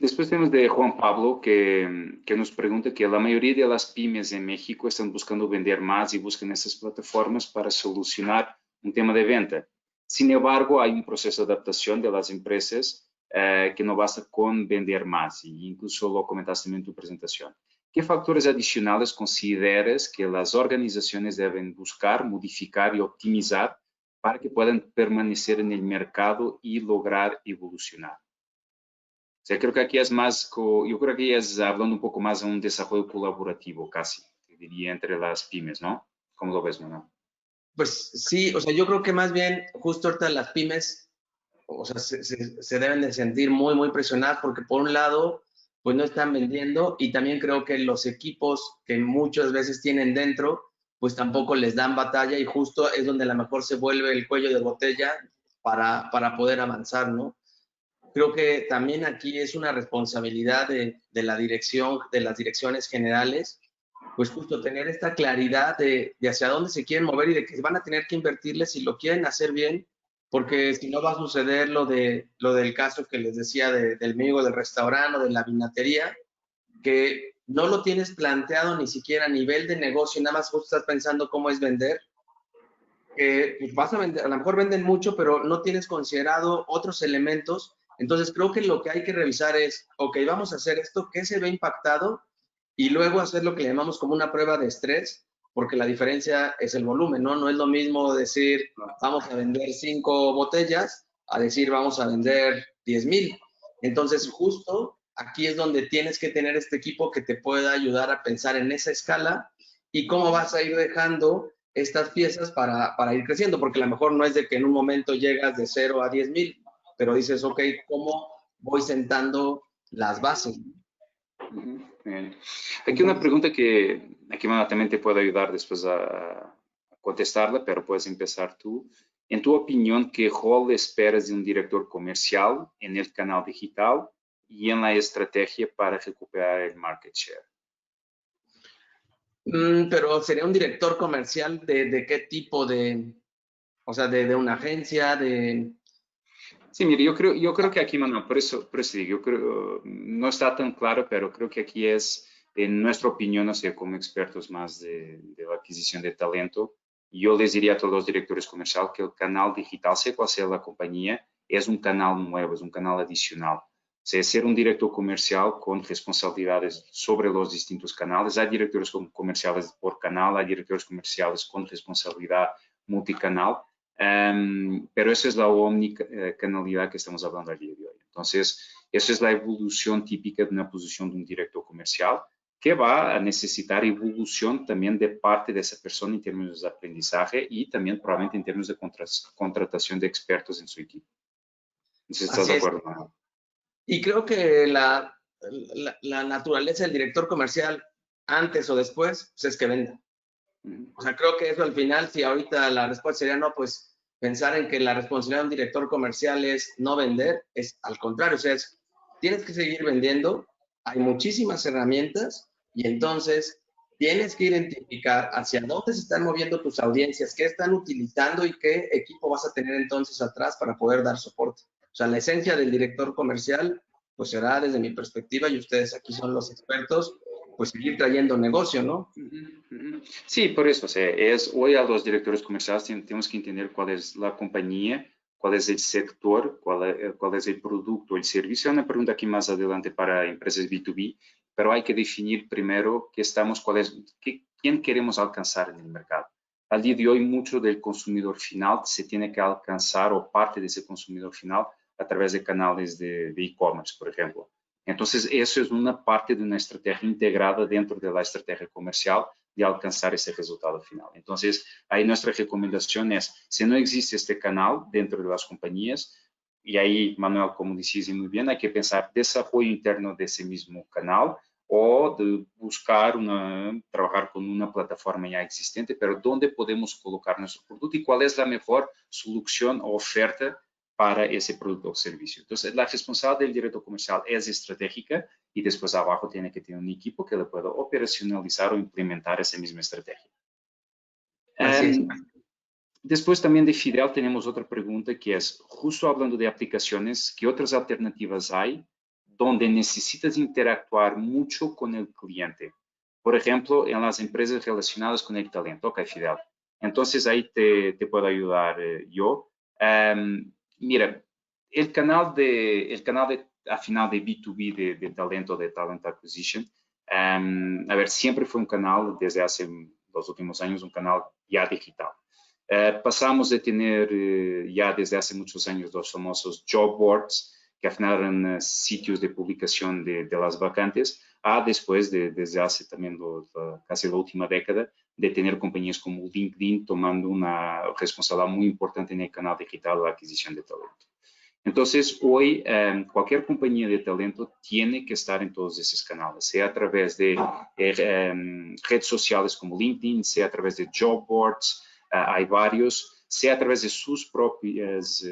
Después tenemos de Juan Pablo que nos pregunta que la mayoría de las pymes en México están buscando vender más y buscan estas plataformas para solucionar un tema de venta. Sin embargo, hay un proceso de adaptación de las empresas que no basta con vender más, y incluso lo comentaste en tu presentación. ¿Qué factores adicionales consideras que las organizaciones deben buscar, modificar y optimizar para que puedan permanecer en el mercado y lograr evolucionar? O sea, creo que aquí es más, yo creo que es hablando un poco más de un desarrollo colaborativo casi, te diría, entre las pymes, ¿no? ¿Cómo lo ves, Manuel? pues sí, o sea, yo creo que más bien justo ahorita las pymes, o sea, se deben de sentir muy presionadas porque por un lado, pues no están vendiendo y también creo que los equipos que muchas veces tienen dentro, pues tampoco les dan batalla y justo es donde a lo mejor se vuelve el cuello de botella para poder avanzar, ¿no? Creo que también aquí es una responsabilidad de la dirección, de las direcciones generales, pues justo tener esta claridad de hacia dónde se quieren mover y de que van a tener que invertirle si lo quieren hacer bien, porque si no va a suceder lo del caso que les decía del amigo del restaurante o de la vinatería, que no lo tienes planteado ni siquiera a nivel de negocio, nada más justo estás pensando cómo es vender, que pues vas a vender, a lo mejor venden mucho, pero no tienes considerado otros elementos. Entonces creo que lo que hay que revisar es, ok, vamos a hacer esto, ¿qué se ve impactado? Y luego hacer lo que le llamamos como una prueba de estrés, porque la diferencia es el volumen, ¿no? No es lo mismo decir, vamos a vender 5 botellas, a decir, vamos a vender 10,000. Entonces, justo aquí es donde tienes que tener este equipo que te pueda ayudar a pensar en esa escala y cómo vas a ir dejando estas piezas para ir creciendo, porque a lo mejor no es de que en un momento llegas de 0 a 10,000, pero dices, ok, ¿cómo voy sentando las bases? Bien. Aquí una pregunta que aquí también te puedo ayudar después a contestarla, pero puedes empezar tú. En tu opinión, ¿qué rol esperas de un director comercial en el canal digital y en la estrategia para recuperar el market share? Pero sería un director comercial de qué tipo o sea, de una agencia, Sí, mire, yo creo que aquí, Manuel, por eso digo, yo creo, no está tan claro, pero creo que aquí es, en nuestra opinión, o sea, como expertos más de la adquisición de talento, yo les diría a todos los directores comerciales que el canal digital, sea cual sea la compañía, es un canal nuevo, es un canal adicional. O sea, ser un director comercial con responsabilidades sobre los distintos canales. Hay directores comerciales por canal, hay directores comerciales con responsabilidad multicanal. Pero esa es la omnicanalidad que estamos hablando al día de hoy. Entonces, esa es la evolución típica de una posición de un director comercial que va a necesitar evolución también de parte de esa persona en términos de aprendizaje y también probablemente en términos de contratación de expertos en su equipo. No sé si estás así de es. acuerdo, Manuel. Y creo que la naturaleza del director comercial, antes o después, pues es que venda. O sea, creo que eso al final, si ahorita la respuesta sería no, pues pensar en que la responsabilidad de un director comercial es no vender, es al contrario, o sea, tienes que seguir vendiendo, hay muchísimas herramientas y entonces tienes que identificar hacia dónde se están moviendo tus audiencias, qué están utilizando y qué equipo vas a tener entonces atrás para poder dar soporte. O sea, la esencia del director comercial, pues será desde mi perspectiva, y ustedes aquí son los expertos, pues seguir trayendo negocio, ¿no? Sí, por eso, o sea, hoy a los directores comerciales tenemos que entender cuál es la compañía, cuál es el sector, cuál es el producto, el servicio. Es una pregunta aquí más adelante para empresas B2B, pero hay que definir primero quién queremos alcanzar en el mercado. Al día de hoy, mucho del consumidor final se tiene que alcanzar, o parte de ese consumidor final, a través de canales de e-commerce, por ejemplo. Entonces, eso es una parte de una estrategia integrada dentro de la estrategia comercial de alcanzar ese resultado final. Entonces, ahí nuestra recomendación es, si no existe este canal dentro de las compañías, y ahí, Manuel, como decís muy bien, hay que pensar desarrollo interno de ese mismo canal o de buscar trabajar con una plataforma ya existente, pero dónde podemos colocar nuestro producto y cuál es la mejor solución o oferta para ese producto o servicio. Entonces, la responsabilidad del director comercial es estratégica y después abajo tiene que tener un equipo que le pueda operacionalizar o implementar esa misma estrategia. Así es. Después también de Fidel tenemos otra pregunta que es, justo hablando de aplicaciones, ¿qué otras alternativas hay donde necesitas interactuar mucho con el cliente? Por ejemplo, en las empresas relacionadas con el talento. Ok, Fidel. Entonces ahí te puedo ayudar yo. Mira, el canal al final de B2B de talento, de Talent Acquisition, a ver, siempre fue un canal desde hace los últimos años, un canal ya digital. Pasamos de tener ya desde hace muchos años los famosos job boards, que al final eran sitios de publicación de las vacantes, a después, desde hace también casi la última década, de tener compañías como LinkedIn tomando una responsabilidad muy importante en el canal digital de la adquisición de talento. Entonces, hoy cualquier compañía de talento tiene que estar en todos esos canales, sea a través de redes sociales como LinkedIn, sea a través de job boards, hay varios, sea a través de sus propias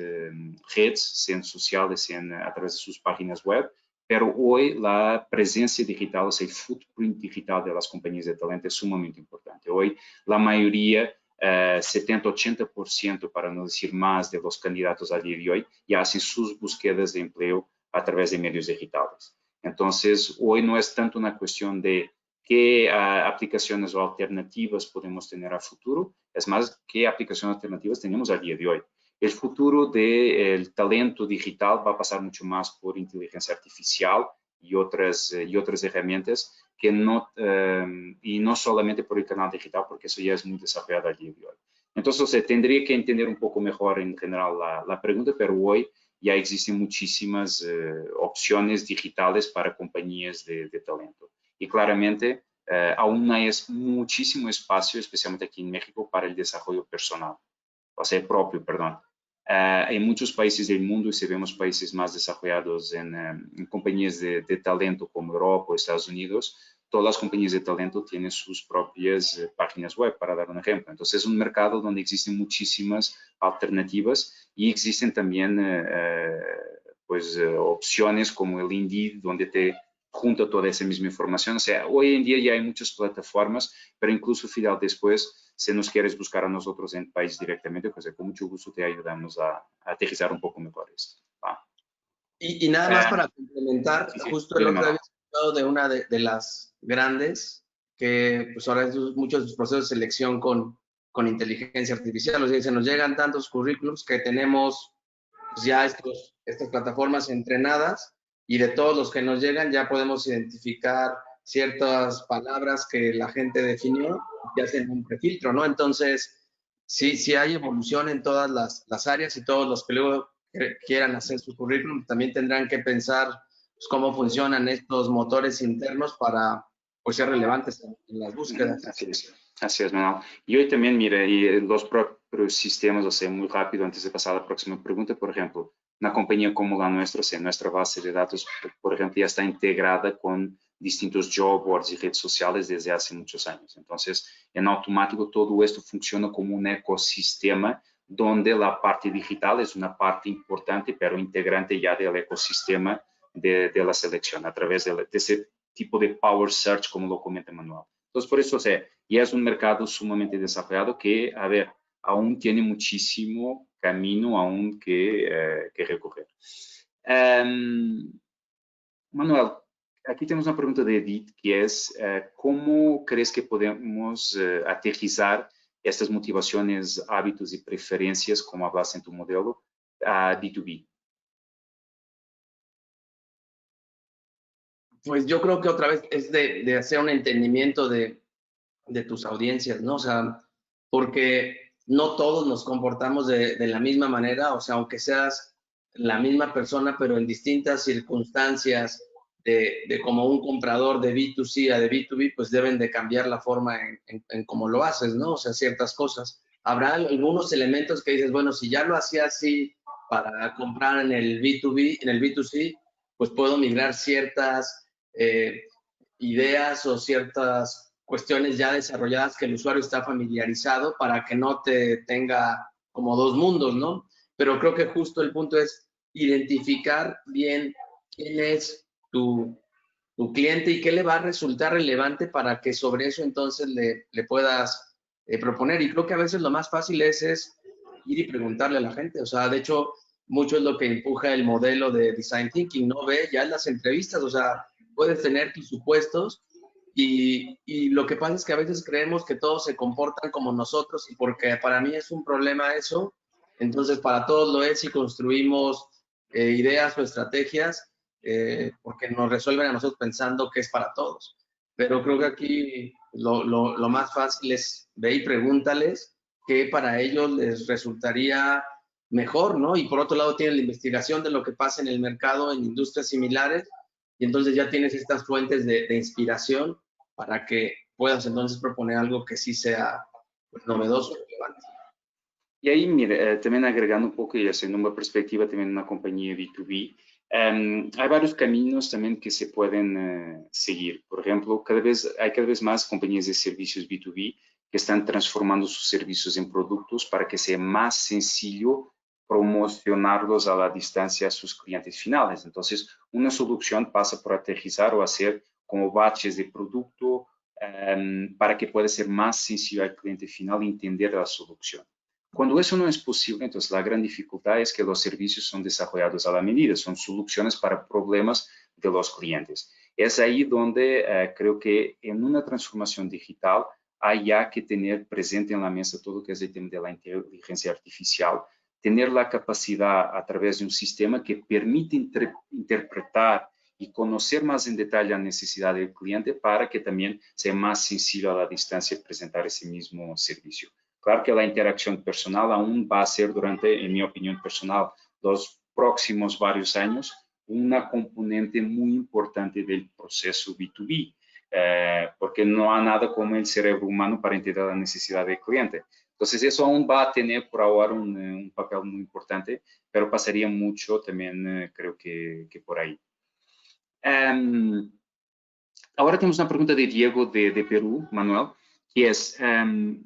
redes, sean sociales, sean a través de sus páginas web, pero hoy la presencia digital, o sea, el footprint digital de las compañías de talento es sumamente importante. Hoy la mayoría 70-80%, para no decir más, de los candidatos al día de hoy ya hacen sus búsquedas de empleo a través de medios digitales. Entonces, hoy no es tanto una cuestión de qué aplicaciones o alternativas podemos tener a futuro, es más, qué aplicaciones alternativas tenemos al día de hoy. El futuro del talento digital va a pasar mucho más por inteligencia artificial y otras herramientas que y no solamente por el canal digital, porque eso ya es muy desarrollado al día de hoy. Entonces, tendría que entender un poco mejor en general la pregunta, pero hoy ya existen muchísimas opciones digitales para compañías de talento. Y claramente, aún hay muchísimo espacio, especialmente aquí en México, para el desarrollo personal, o sea, propio, perdón. En muchos países del mundo, y si vemos países más desarrollados en compañías de talento como Europa o Estados Unidos, todas las compañías de talento tienen sus propias páginas web, para dar un ejemplo. Entonces, es un mercado donde existen muchísimas alternativas y existen también opciones como el Indeed, donde te junta toda esa misma información. O sea, hoy en día ya hay muchas plataformas, pero incluso, Fidel, después, si nos quieres buscar a nosotros en el país directamente, pues con mucho gusto te ayudamos a aterrizar un poco mejor esto. ¿Va? Y nada más para complementar, sí, justo el otro día había escuchado de una de las grandes que pues ahora muchos de sus procesos de selección con inteligencia artificial. O sea, se nos llegan tantos currículums que tenemos pues, ya estas plataformas entrenadas y de todos los que nos llegan ya podemos identificar ciertas palabras que la gente definió y hacen un prefiltro, ¿no? Entonces, sí hay evolución en todas las áreas y todos los que luego quieran hacer su currículum también tendrán que pensar pues, cómo funcionan estos motores internos para pues, ser relevantes en las búsquedas. Así es, Manuel. Y hoy también, mire, y los propios sistemas, o sea, muy rápido, antes de pasar a la próxima pregunta, por ejemplo, una compañía como la nuestra, o sea, nuestra base de datos, por ejemplo, ya está integrada con distintos job boards y redes sociales desde hace muchos años. Entonces, en automático, todo esto funciona como un ecosistema donde la parte digital es una parte importante, pero integrante ya del ecosistema de la selección a través de ese tipo de power search, como lo comenta Manuel. Entonces, por eso, y es un mercado sumamente desarrollado que, a ver, aún tiene muchísimo camino aún que recorrer. Manuel, aquí tenemos una pregunta de Edith, que es, ¿cómo crees que podemos aterrizar estas motivaciones, hábitos y preferencias, como hablas en tu modelo, a B2B? Pues yo creo que otra vez es de hacer un entendimiento de tus audiencias, ¿no? O sea, porque no todos nos comportamos de la misma manera, o sea, aunque seas la misma persona, pero en distintas circunstancias de como un comprador de B2C a de B2B, pues deben de cambiar la forma en cómo lo haces, ¿no? O sea, ciertas cosas. Habrá algunos elementos que dices, bueno, si ya lo hacía así para comprar en el B2B, en el B2C, pues puedo migrar ciertas ideas o ciertas cuestiones ya desarrolladas que el usuario está familiarizado para que no te tenga como dos mundos, ¿no? Pero creo que justo el punto es identificar bien quién es tu cliente y qué le va a resultar relevante para que sobre eso entonces le puedas proponer. Y creo que a veces lo más fácil es ir y preguntarle a la gente. O sea, de hecho, mucho es lo que empuja el modelo de Design Thinking, ¿no? Ve ya en las entrevistas, o sea, puedes tener tus supuestos y lo que pasa es que a veces creemos que todos se comportan como nosotros y porque para mí es un problema eso, entonces para todos lo es y construimos ideas o estrategias porque nos resuelven a nosotros pensando que es para todos. Pero creo que aquí lo más fácil es ve y pregúntales qué para ellos les resultaría mejor, ¿no? Y por otro lado tienen la investigación de lo que pasa en el mercado en industrias similares y entonces ya tienes estas fuentes de inspiración para que puedas entonces proponer algo que sí sea pues, novedoso y relevante. Y ahí, mire, también agregando un poco y haciendo una perspectiva también de una compañía B2B, hay varios caminos también que se pueden seguir. Por ejemplo, hay cada vez más compañías de servicios B2B que están transformando sus servicios en productos para que sea más sencillo promocionarlos a la distancia a sus clientes finales. Entonces, una solución pasa por aterrizar o hacer como batches de producto para que pueda ser más sencillo al cliente final entender la solución. Cuando eso no es posible, entonces la gran dificultad es que los servicios son desarrollados a la medida, son soluciones para problemas de los clientes. Es ahí donde creo que en una transformación digital hay ya que tener presente en la mesa todo lo que es el tema de la inteligencia artificial, tener la capacidad a través de un sistema que permite interpretar y conocer más en detalle la necesidad del cliente para que también sea más sencillo a la distancia presentar ese mismo servicio. Claro que la interacción personal aún va a ser durante, en mi opinión personal, los próximos varios años, una componente muy importante del proceso B2B, porque no hay nada como el cerebro humano para entender la necesidad del cliente. Entonces, eso aún va a tener por ahora un papel muy importante, pero pasaría mucho también, creo que por ahí. Ahora tenemos una pregunta de Diego de Perú, Manuel, que es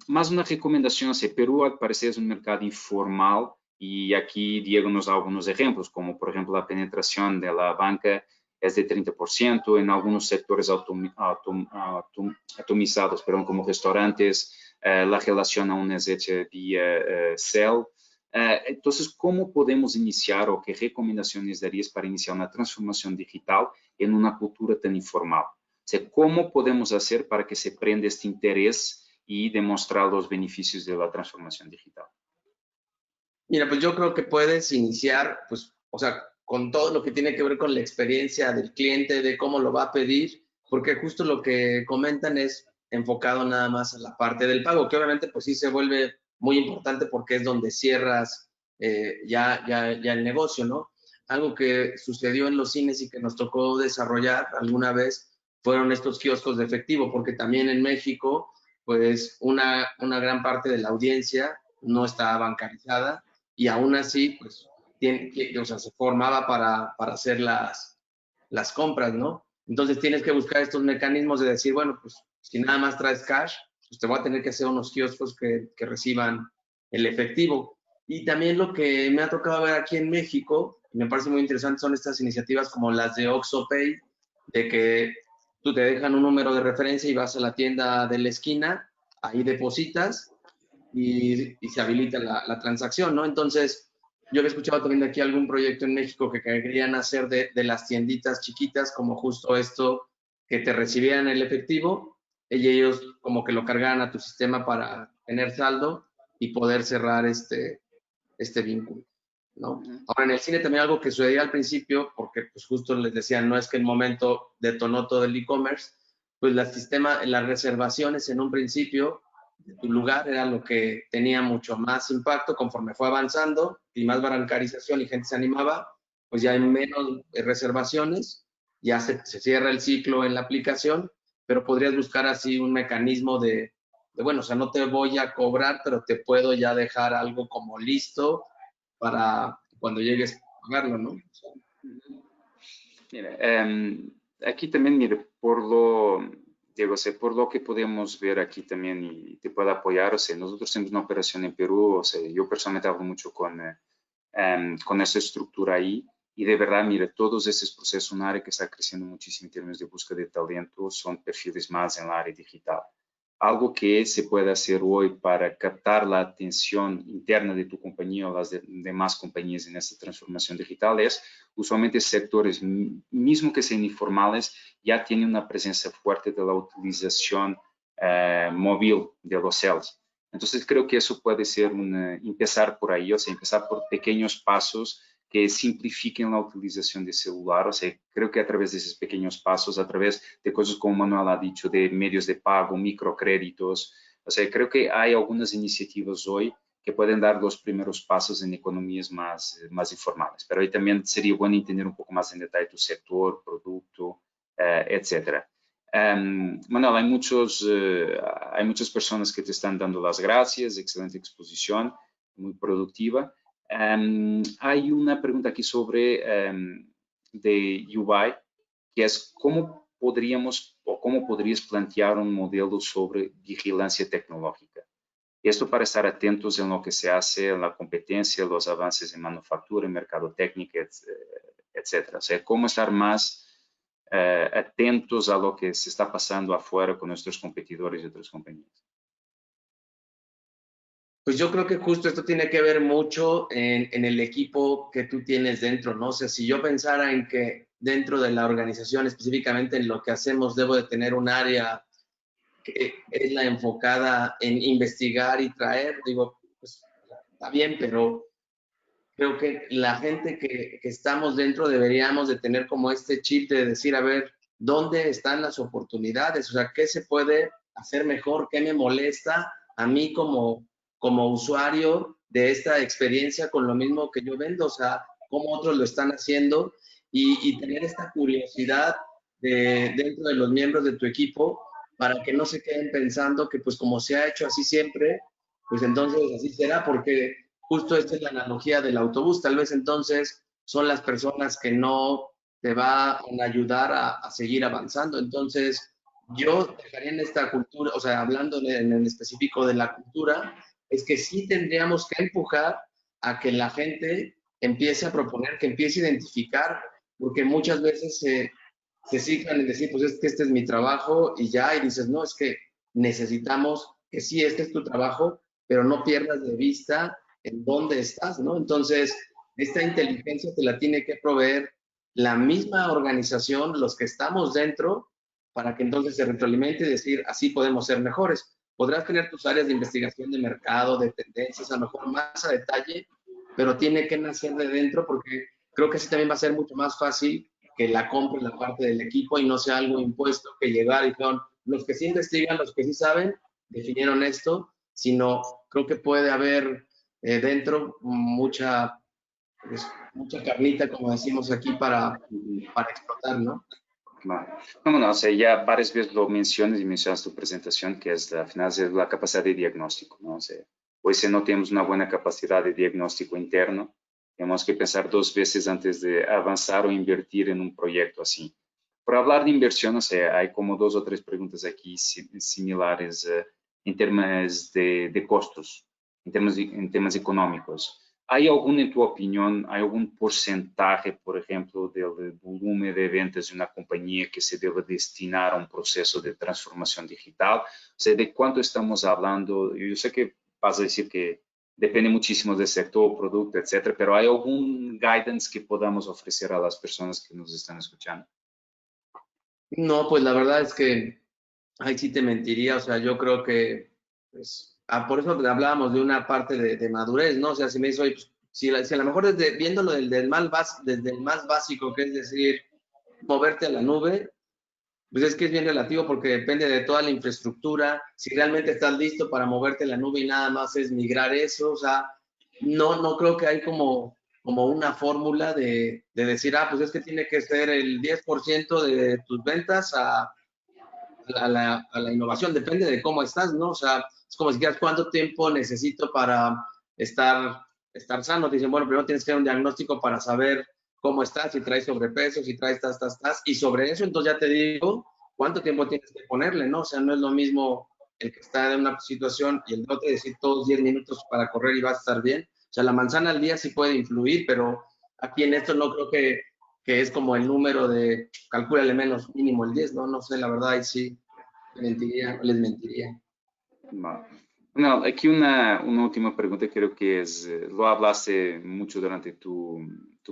más una recomendación. Perú al parecer es un mercado informal y aquí Diego nos da algunos ejemplos, como por ejemplo la penetración de la banca es de 30%, en algunos sectores atomizados, pero como restaurantes, la relación aún es hecha vía cel. Entonces, ¿cómo podemos iniciar o qué recomendaciones darías para iniciar una transformación digital en una cultura tan informal? O sea, ¿cómo podemos hacer para que se prenda este interés y demostrar los beneficios de la transformación digital? Mira, pues yo creo que puedes iniciar, pues, o sea, con todo lo que tiene que ver con la experiencia del cliente, de cómo lo va a pedir, porque justo lo que comentan es enfocado nada más a la parte del pago, que obviamente pues sí se vuelve muy importante porque es donde cierras ya el negocio, ¿no? Algo que sucedió en los cines y que nos tocó desarrollar alguna vez fueron estos kioscos de efectivo, porque también en México, pues una gran parte de la audiencia no está bancarizada y aún así, pues, o sea, se formaba para hacer las compras, ¿no? Entonces tienes que buscar estos mecanismos de decir, bueno, pues si nada más traes cash, pues te voy a tener que hacer unos kioscos que reciban el efectivo. Y también lo que me ha tocado ver aquí en México, me parece muy interesante, son estas iniciativas como las de OXXO Pay, de que tú te dejan un número de referencia y vas a la tienda de la esquina, ahí depositas y se habilita la transacción, ¿no? Entonces, yo había escuchado también de aquí algún proyecto en México que querían hacer de las tienditas chiquitas, como justo esto, que te recibieran el efectivo y ellos como que lo cargaran a tu sistema para tener saldo y poder cerrar este vínculo, ¿no? Ahora, en el cine también algo que sucedía al principio, porque pues justo les decía, no es que el momento detonó todo el e-commerce, pues las reservaciones en un principio de tu lugar era lo que tenía mucho más impacto. Conforme fue avanzando y más bancarización y gente se animaba, pues ya hay menos reservaciones, ya se cierra el ciclo en la aplicación, pero podrías buscar así un mecanismo de bueno, o sea, no te voy a cobrar, pero te puedo ya dejar algo como listo para cuando llegues a pagarlo, ¿no? O sea, Mira, aquí también, mire, por lo, Diego, o sea, por lo que podemos ver aquí también y te puedo apoyar, o sea, nosotros tenemos una operación en Perú, o sea, yo personalmente hablo mucho con esa estructura ahí y de verdad, mire, todos estos procesos, un área que está creciendo muchísimo en términos de búsqueda de talento, son perfiles más en el área digital. Algo que se puede hacer hoy para captar la atención interna de tu compañía o las demás compañías en esta transformación digital es, usualmente sectores, mismo que sean informales, ya tienen una presencia fuerte de la utilización móvil de los cells. Entonces creo que eso puede ser empezar por ahí, o sea, empezar por pequeños pasos que simplifiquen la utilización de celular. O sea, creo que a través de esos pequeños pasos, a través de cosas como Manuel ha dicho, de medios de pago, microcréditos, o sea, creo que hay algunas iniciativas hoy que pueden dar los primeros pasos en economías más informales. Pero ahí también sería bueno entender un poco más en detalle tu sector, producto, etcétera. Manuel, hay muchas personas que te están dando las gracias, excelente exposición, muy productiva. Hay una pregunta aquí sobre de UI, que es cómo podrías plantear un modelo sobre vigilancia tecnológica. Esto para estar atentos en lo que se hace en la competencia, los avances en manufactura, en mercadotecnia, etcétera. O sea, cómo estar más atentos a lo que se está pasando afuera con nuestros competidores y otras compañías. pues yo creo que justo esto tiene que ver mucho en el equipo que tú tienes dentro, ¿no? O sea, si yo pensara en que dentro de la organización, específicamente en lo que hacemos, debo de tener un área que es la enfocada en investigar y traer, digo, pues está bien, pero creo que la gente que estamos dentro deberíamos de tener como este chip de decir, a ver, ¿dónde están las oportunidades? O sea, ¿qué se puede hacer mejor? ¿Qué me molesta a mí como usuario de esta experiencia con lo mismo que yo vendo? O sea, ¿cómo otros lo están haciendo? Y tener esta curiosidad dentro de los miembros de tu equipo para que no se queden pensando que pues como se ha hecho así siempre, pues entonces así será, porque justo esta es la analogía del autobús. Tal vez entonces son las personas que no te van a ayudar a seguir avanzando. Entonces, yo dejaría en esta cultura, o sea, hablando en el específico de la cultura, es que sí tendríamos que empujar a que la gente empiece a proponer, que empiece a identificar, porque muchas veces se cifran en decir, pues es que este es mi trabajo y ya, y dices, no, es que necesitamos que sí, este es tu trabajo, pero no pierdas de vista en dónde estás, ¿no? Entonces, esta inteligencia te la tiene que proveer la misma organización, los que estamos dentro, para que entonces se retroalimente y decir, así podemos ser mejores. Podrás tener tus áreas de investigación de mercado, de tendencias, a lo mejor más a detalle, pero tiene que nacer de dentro porque creo que así también va a ser mucho más fácil que la compre la parte del equipo y no sea algo impuesto que llegar y son los que sí investigan, los que sí saben, definieron esto, sino creo que puede haber dentro pues, mucha carnita, como decimos aquí, para explotar, ¿no? Vale. No, o sea, ya varias veces lo mencionas y mencionas tu presentación, que es al final es la capacidad de diagnóstico, ¿no? O sea, hoy si no tenemos una buena capacidad de diagnóstico interno, tenemos que pensar dos veces antes de avanzar o invertir en un proyecto así. por hablar de inversión, o sea, hay como 2 o 3 preguntas aquí similares en temas de costos, en temas económicos. ¿Hay algún, en tu opinión, hay algún porcentaje, por ejemplo, del volumen de ventas de una compañía que se debe destinar a un proceso de transformación digital? O sea, ¿de cuánto estamos hablando? Yo sé que vas a decir que depende muchísimo del sector, producto, etcétera, pero ¿hay algún guidance que podamos ofrecer a las personas que nos están escuchando? No, pues la verdad es que ahí sí te mentiría, o sea, yo creo que, pues, por eso hablábamos de una parte de madurez, ¿no? O sea, si me dices, oye, pues, si a lo mejor viéndolo desde el más básico, que es decir, moverte a la nube, pues es que es bien relativo porque depende de toda la infraestructura, si realmente estás listo para moverte a la nube y nada más es migrar eso, o sea, no creo que hay como una fórmula de decir, pues es que tiene que ser el 10% de tus ventas a la innovación, depende de cómo estás, ¿no? O sea, es como si quieras cuánto tiempo necesito para estar sano. Te dicen, bueno, primero tienes que hacer un diagnóstico para saber cómo estás, si traes sobrepeso, si traes y sobre eso entonces ya te digo cuánto tiempo tienes que ponerle, ¿no? O sea, no es lo mismo el que está en una situación y el de otro decir todos 10 minutos para correr y vas a estar bien. O sea, la manzana al día sí puede influir, pero aquí en esto no creo que es como el número de, calcúlale menos, mínimo el 10, no sé, la verdad, ahí sí les mentiría. No, aquí una última pregunta, creo que es, lo hablaste mucho durante tu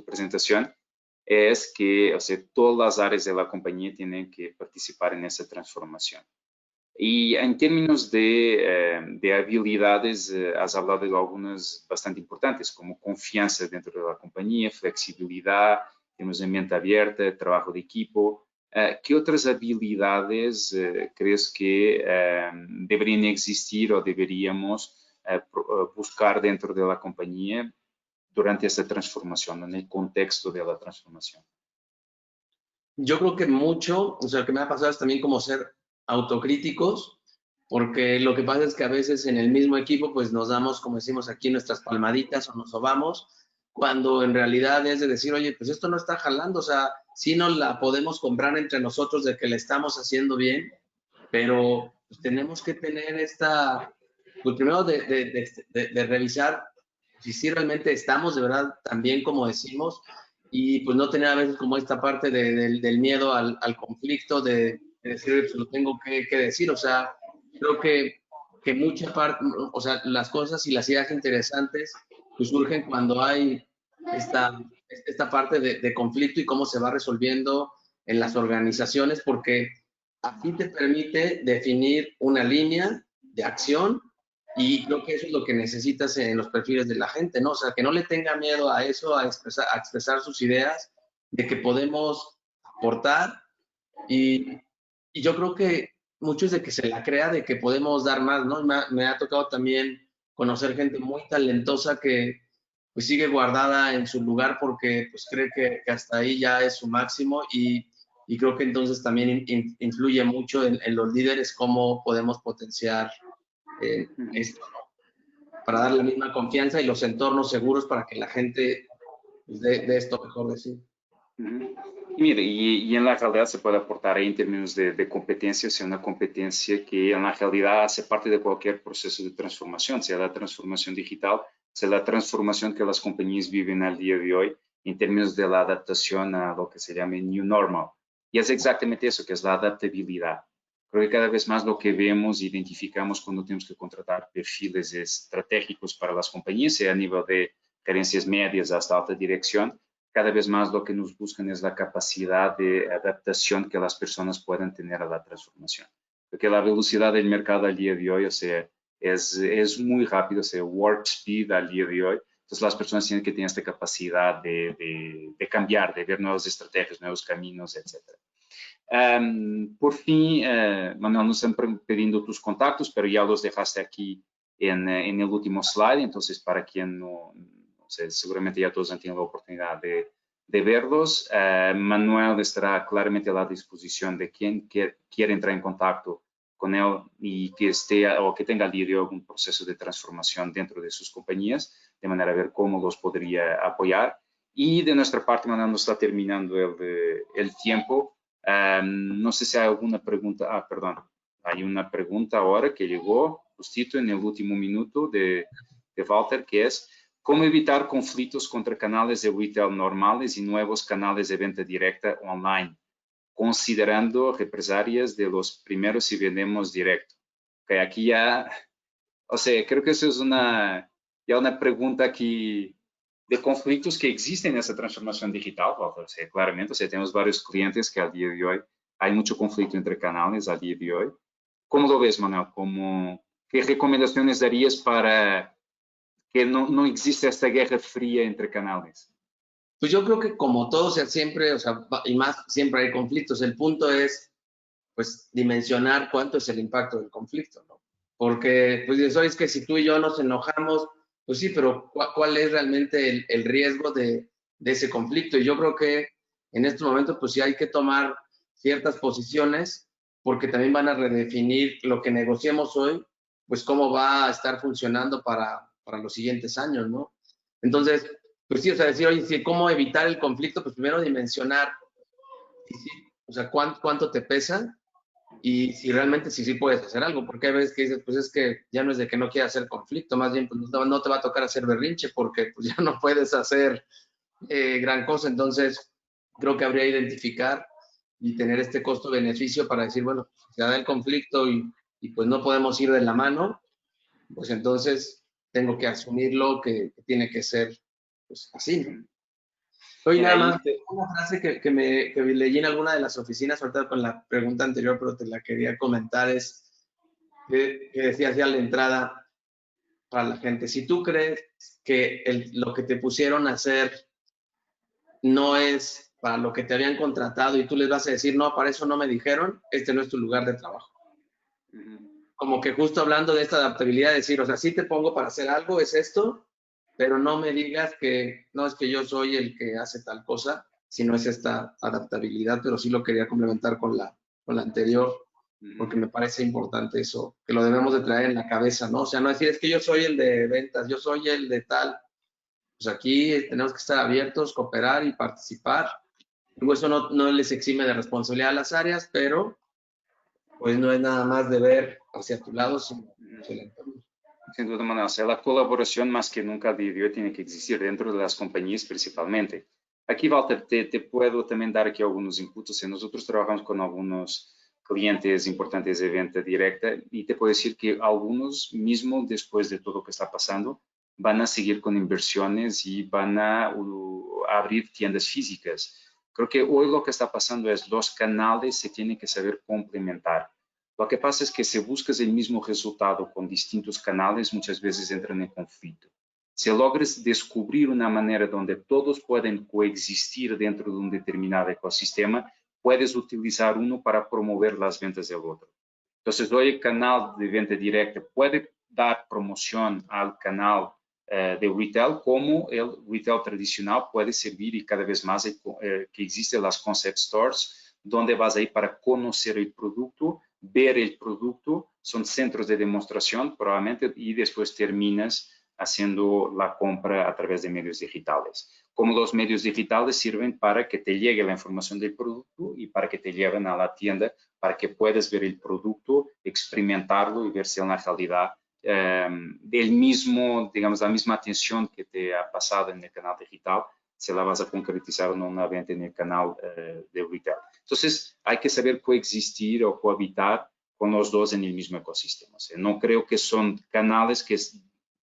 presentación, es que, o sea, todas las áreas de la compañía tienen que participar en esa transformación. Y en términos de habilidades, has hablado de algunas bastante importantes, como confianza dentro de la compañía, flexibilidad, tenemos mente abierta, trabajo de equipo. ¿Qué otras habilidades crees que deberían existir o deberíamos buscar dentro de la compañía durante esta transformación, en el contexto de la transformación? Yo creo que mucho, o sea, lo que me ha pasado es también como ser autocríticos, porque lo que pasa es que a veces en el mismo equipo pues nos damos, como decimos aquí, nuestras palmaditas o nos sobamos, cuando en realidad es de decir, oye, pues esto no está jalando, o sea, sí nos la podemos comprar entre nosotros de que la estamos haciendo bien, pero pues, tenemos que tener pues primero de revisar si realmente estamos de verdad tan bien como decimos y pues no tener a veces como esta parte del miedo al conflicto, de decir, pues lo tengo que decir, o sea, creo que mucha parte, o sea, las cosas y las ideas interesantes pues surgen cuando hay esta parte de conflicto y cómo se va resolviendo en las organizaciones, porque así te permite definir una línea de acción y creo que eso es lo que necesitas en los perfiles de la gente, ¿no? O sea, que no le tenga miedo a eso, a expresar sus ideas, de que podemos aportar y yo creo que mucho es de que se la crea de que podemos dar más, ¿no? Me ha tocado también conocer gente muy talentosa que pues sigue guardada en su lugar porque pues cree que hasta ahí ya es su máximo y creo que entonces también influye mucho en los líderes cómo podemos potenciar esto, ¿no? Para dar la misma confianza y los entornos seguros para que la gente pues, dé esto mejor de sí. Y mira, y en la realidad se puede aportar ahí en términos de competencia, sea una competencia que en la realidad hace parte de cualquier proceso de transformación, sea la transformación digital, sea la transformación que las compañías viven al día de hoy en términos de la adaptación a lo que se llama New Normal. Y es exactamente eso, que es la adaptabilidad. Creo que cada vez más lo que vemos, identificamos cuando tenemos que contratar perfiles estratégicos para las compañías, sea a nivel de gerencias medias hasta alta dirección, cada vez más lo que nos buscan es la capacidad de adaptación que las personas puedan tener a la transformación. Porque la velocidad del mercado al día de hoy, o sea, es muy rápido, o sea, warp speed al día de hoy. Entonces las personas tienen que tener esta capacidad de cambiar, de ver nuevas estrategias, nuevos caminos, etc. Por fin, Manuel, nos están pidiendo tus contactos, pero ya los dejaste aquí en el último slide. Entonces, para quien no sé, seguramente ya todos han tenido la oportunidad de verlos. Manuel estará claramente a la disposición de quien quiera entrar en contacto con él y que esté o que tenga al día de hoy algún proceso de transformación dentro de sus compañías, de manera a ver cómo los podría apoyar. Y de nuestra parte, Manuel, nos está terminando el tiempo. No sé si hay alguna pregunta. Ah, perdón. Hay una pregunta ahora que llegó justito en el último minuto de Walter, que es ¿cómo evitar conflictos contra canales de retail normales y nuevos canales de venta directa online, considerando represalias de los primeros si vendemos directo? Okay, aquí ya, o sea, creo que eso es ya una pregunta aquí de conflictos que existen en esa transformación digital, Walter. O sea, claramente, o sea, tenemos varios clientes que al día de hoy hay mucho conflicto entre canales al día de hoy. ¿Cómo lo ves, Manuel? ¿Qué recomendaciones darías para que no exista esta guerra fría entre canales? Pues yo creo que como todo, o sea, siempre, o sea, y más, siempre hay conflictos. El punto es, pues, dimensionar cuánto es el impacto del conflicto, ¿no? Porque, pues, eso es que si tú y yo nos enojamos, pues sí, pero ¿cuál es realmente el riesgo de ese conflicto? Y yo creo que en estos momentos, pues sí hay que tomar ciertas posiciones, porque también van a redefinir lo que negociemos hoy, pues cómo va a estar funcionando para los siguientes años, ¿no? Entonces, pues sí, o sea, decir, oye, sí, ¿cómo evitar el conflicto? Pues primero dimensionar, o sea, cuánto te pesa y si realmente sí puedes hacer algo, porque hay veces que dices, pues es que ya no es de que no quieras hacer conflicto, más bien pues no te va a tocar hacer berrinche porque pues ya no puedes hacer gran cosa. Entonces creo que habría que identificar y tener este costo-beneficio para decir, bueno, si se da el conflicto y pues no podemos ir de la mano, pues entonces tengo que asumirlo que tiene que ser pues así, ¿no? Oye, Mira, nada más, una frase que leí en alguna de las oficinas, ahorita con la pregunta anterior, pero te la quería comentar, es que decía hacia la entrada para la gente, si tú crees que lo que te pusieron a hacer no es para lo que te habían contratado y tú les vas a decir, no, para eso no me dijeron, este no es tu lugar de trabajo. Como que justo hablando de esta adaptabilidad, decir, o sea, sí te pongo para hacer algo, es esto, pero no me digas que no es que yo soy el que hace tal cosa, sino es esta adaptabilidad, pero sí lo quería complementar con la anterior, porque me parece importante eso, que lo debemos de traer en la cabeza, ¿no? O sea, no decir, es que yo soy el de ventas, yo soy el de tal. Pues aquí tenemos que estar abiertos, cooperar y participar. Luego eso no les exime de responsabilidad a las áreas, pero pues no es nada más de ver hacia tu lado, sino hacia el entorno. Sin duda, Manuel, o sea, la colaboración más que nunca debió tiene que existir dentro de las compañías principalmente. Aquí, Walter, te puedo también dar aquí algunos inputs. Nosotros trabajamos con algunos clientes importantes de venta directa y te puedo decir que algunos mismo después de todo lo que está pasando van a seguir con inversiones y van a abrir tiendas físicas. Creo que hoy lo que está pasando es los canales se tienen que saber complementar. Lo que pasa es que si buscas el mismo resultado con distintos canales, muchas veces entran en conflicto. Si logras descubrir una manera donde todos pueden coexistir dentro de un determinado ecosistema, puedes utilizar uno para promover las ventas del otro. Entonces, hoy el canal de venta directa puede dar promoción al canal de retail, como el retail tradicional puede servir y cada vez más que existen las concept stores, donde vas a ir para conocer el producto, ver el producto, son centros de demostración probablemente y después terminas haciendo la compra a través de medios digitales. Como los medios digitales sirven para que te llegue la información del producto y para que te lleven a la tienda, para que puedas ver el producto, experimentarlo y ver si en la realidad del mismo, digamos, la misma atención que te ha pasado en el canal digital, se la vas a concretizar en una venta en el canal de retail. Entonces, hay que saber coexistir o cohabitar con los dos en el mismo ecosistema. O sea, no creo que son canales que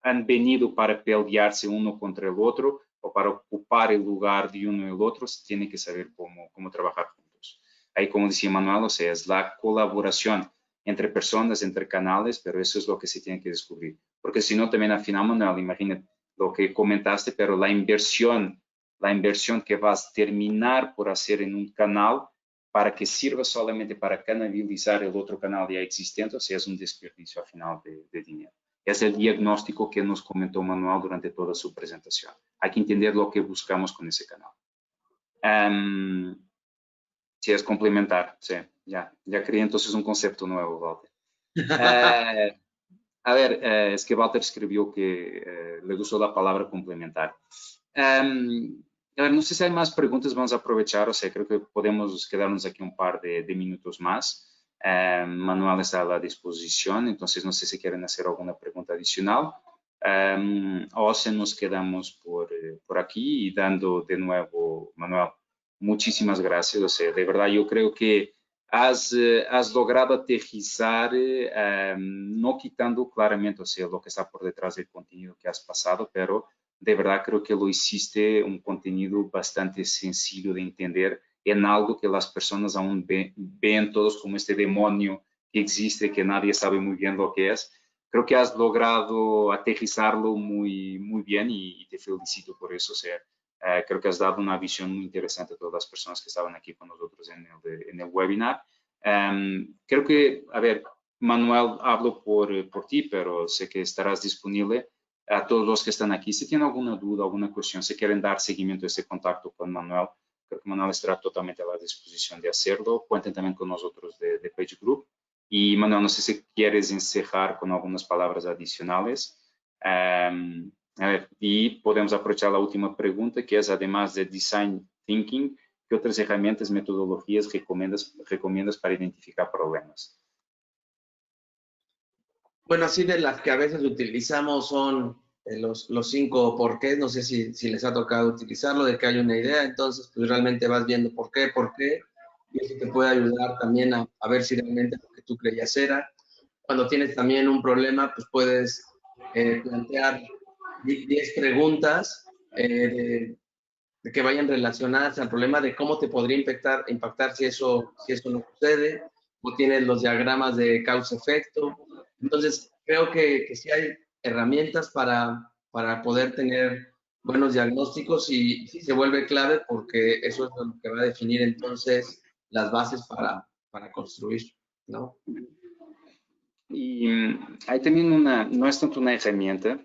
han venido para pelearse uno contra el otro o para ocupar el lugar de uno y el otro, se tiene que saber cómo trabajar juntos. Ahí, como decía Manuel, o sea, es la colaboración entre personas, entre canales, pero eso es lo que se tiene que descubrir. Porque si no, también al final, Manuel, imagínate lo que comentaste, pero la inversión que vas a terminar por hacer en un canal para que sirva solamente para canalizar el otro canal ya existente, o sea, es un desperdicio al final de dinero. Es el diagnóstico que nos comentó Manuel durante toda su presentación. Hay que entender lo que buscamos con ese canal. Sí, es complementar, sí, ya creé entonces un concepto nuevo, Walter. A ver, es que Walter escribió que le gustó la palabra complementar. A ver, no sé si hay más preguntas, vamos a aprovechar, o sea, creo que podemos quedarnos aquí un par de minutos más. Manuel está a la disposición, entonces no sé si quieren hacer alguna pregunta adicional. O si nos quedamos por aquí y dando de nuevo, Manuel, muchísimas gracias. O sea, de verdad yo creo que has logrado aterrizar, no quitando claramente, o sea, lo que está por detrás del contenido que has pasado, pero de verdad creo que lo hiciste un contenido bastante sencillo de entender en algo que las personas aún ven todos como este demonio que existe, que nadie sabe muy bien lo que es. Creo que has logrado aterrizarlo muy bien y te felicito por eso. O sea, creo que has dado una visión muy interesante a todas las personas que estaban aquí con nosotros en el webinar. Creo que, a ver, Manuel, hablo por ti, pero sé que estarás disponible a todos los que están aquí. Si tienen alguna duda, alguna cuestión, si quieren dar seguimiento a ese contacto con Manuel, creo que Manuel estará totalmente a la disposición de hacerlo. Cuenten también con nosotros de Page Group. Y Manuel, no sé si quieres encerrar con algunas palabras adicionales. A ver, y podemos aprovechar la última pregunta, que es, además de Design Thinking, ¿qué otras herramientas, metodologías recomiendas para identificar problemas? Bueno, así de las que a veces utilizamos son los 5 porqués. No sé si les ha tocado utilizarlo, de que hay una idea, entonces pues realmente vas viendo por qué, y eso te puede ayudar también a ver si realmente lo que tú creías era. Cuando tienes también un problema, pues puedes plantear 10 preguntas de que vayan relacionadas al problema, de cómo te podría impactar si eso no sucede, o tienes los diagramas de causa-efecto. Entonces, creo que sí hay herramientas para poder tener buenos diagnósticos y sí se vuelve clave porque eso es lo que va a definir entonces las bases para construir, ¿no? Y hay también no es tanto una herramienta,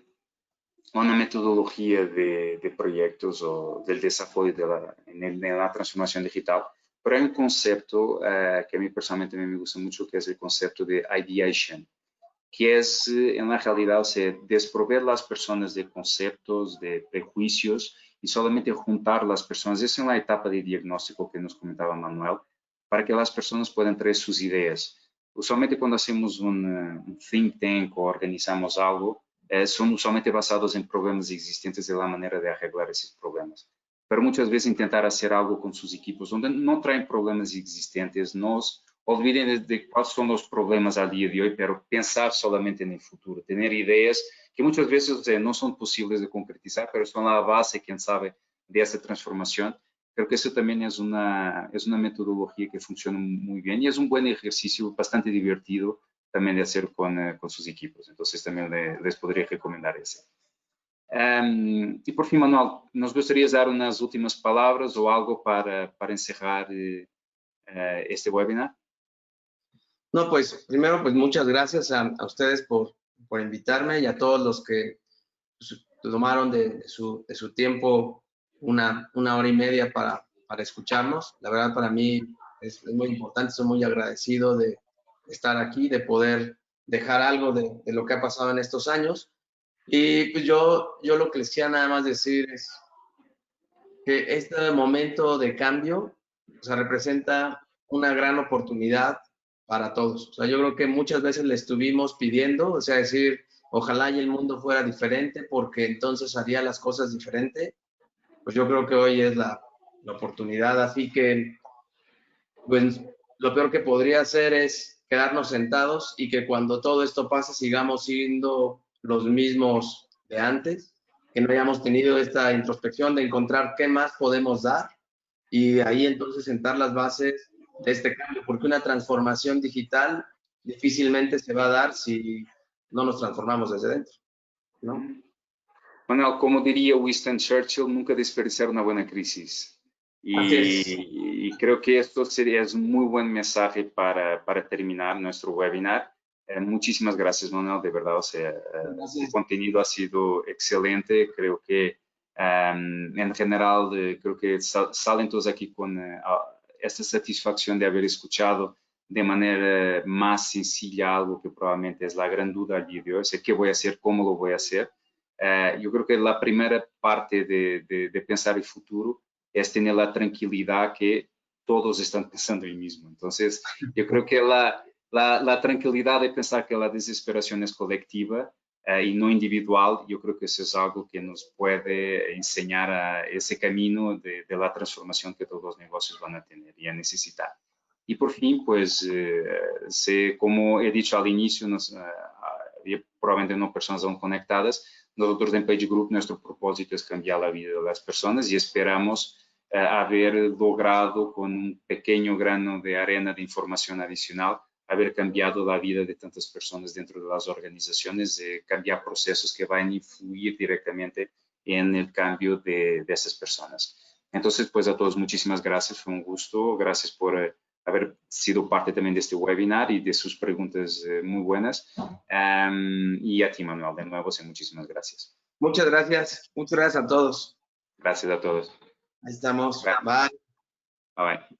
una metodología de proyectos o del desarrollo en la transformación digital, pero hay un concepto que a mí personalmente me gusta mucho, que es el concepto de ideation, que es en la realidad, o sea, desprover las personas de conceptos, de prejuicios y solamente juntar las personas. Esa es la etapa de diagnóstico que nos comentaba Manuel, para que las personas puedan traer sus ideas. Usualmente cuando hacemos un think tank o organizamos algo, son usualmente basados en problemas existentes de la manera de arreglar esos problemas. Pero muchas veces intentar hacer algo con sus equipos donde no traen problemas existentes, nos olviden de cuáles son los problemas al día de hoy, pero pensar solamente en el futuro, tener ideas que muchas veces no son posibles de concretizar, pero son la base, quién sabe, de esta transformación. Creo que eso también es una metodología que funciona muy bien y es un buen ejercicio, bastante divertido también de hacer con sus equipos. Entonces también les podría recomendar ese. Y por fin, Manuel, ¿nos gustaría dar unas últimas palabras o algo para encerrar este webinar? No, pues primero, pues muchas gracias a ustedes por invitarme y a todos los que pues, tomaron de su tiempo una hora y media para escucharnos. La verdad, para mí es muy importante, soy muy agradecido de estar aquí, de poder dejar algo de lo que ha pasado en estos años. Y pues yo lo que les quisiera nada más decir es que este momento de cambio, o sea, representa una gran oportunidad para todos. O sea, yo creo que muchas veces le estuvimos pidiendo, o sea, decir, ojalá y el mundo fuera diferente porque entonces haría las cosas diferente. Pues yo creo que hoy es la oportunidad, así que pues lo peor que podría hacer es quedarnos sentados y que cuando todo esto pase sigamos siendo los mismos de antes, que no hayamos tenido esta introspección de encontrar qué más podemos dar y de ahí entonces sentar las bases de este cambio, porque una transformación digital difícilmente se va a dar si no nos transformamos desde dentro, ¿no? Manuel, como diría Winston Churchill, nunca desperdiciar una buena crisis. Así es. Y creo que esto es un muy buen mensaje para terminar nuestro webinar. Muchísimas gracias, Manuel, de verdad. O sea, el Gracias. contenido ha sido excelente. Creo que en general, creo que salen todos aquí con esta satisfacción de haber escuchado de manera más sencilla algo que probablemente es la gran duda al día de hoy. O sea, ¿qué voy a hacer? ¿Cómo lo voy a hacer? Yo creo que la primera parte de pensar el futuro es tener la tranquilidad que todos están pensando en mismo. Entonces, yo creo que la tranquilidad de pensar que la desesperación es colectiva y no individual, yo creo que eso es algo que nos puede enseñar a ese camino de la transformación que todos los negocios van a tener y a necesitar. Y por fin, pues, como he dicho al inicio, había probablemente no personas aún conectadas. Nosotros en Page Group, nuestro propósito es cambiar la vida de las personas y esperamos haber logrado con un pequeño grano de arena de información adicional, haber cambiado la vida de tantas personas dentro de las organizaciones, cambiar procesos que van a influir directamente en el cambio de esas personas. Entonces, pues a todos muchísimas gracias, fue un gusto, gracias por haber sido parte también de este webinar y de sus preguntas muy buenas. Y a ti, Manuel, de nuevo, muchísimas gracias. Muchas gracias a todos. Gracias a todos. Ahí estamos. Gracias. Bye. Bye.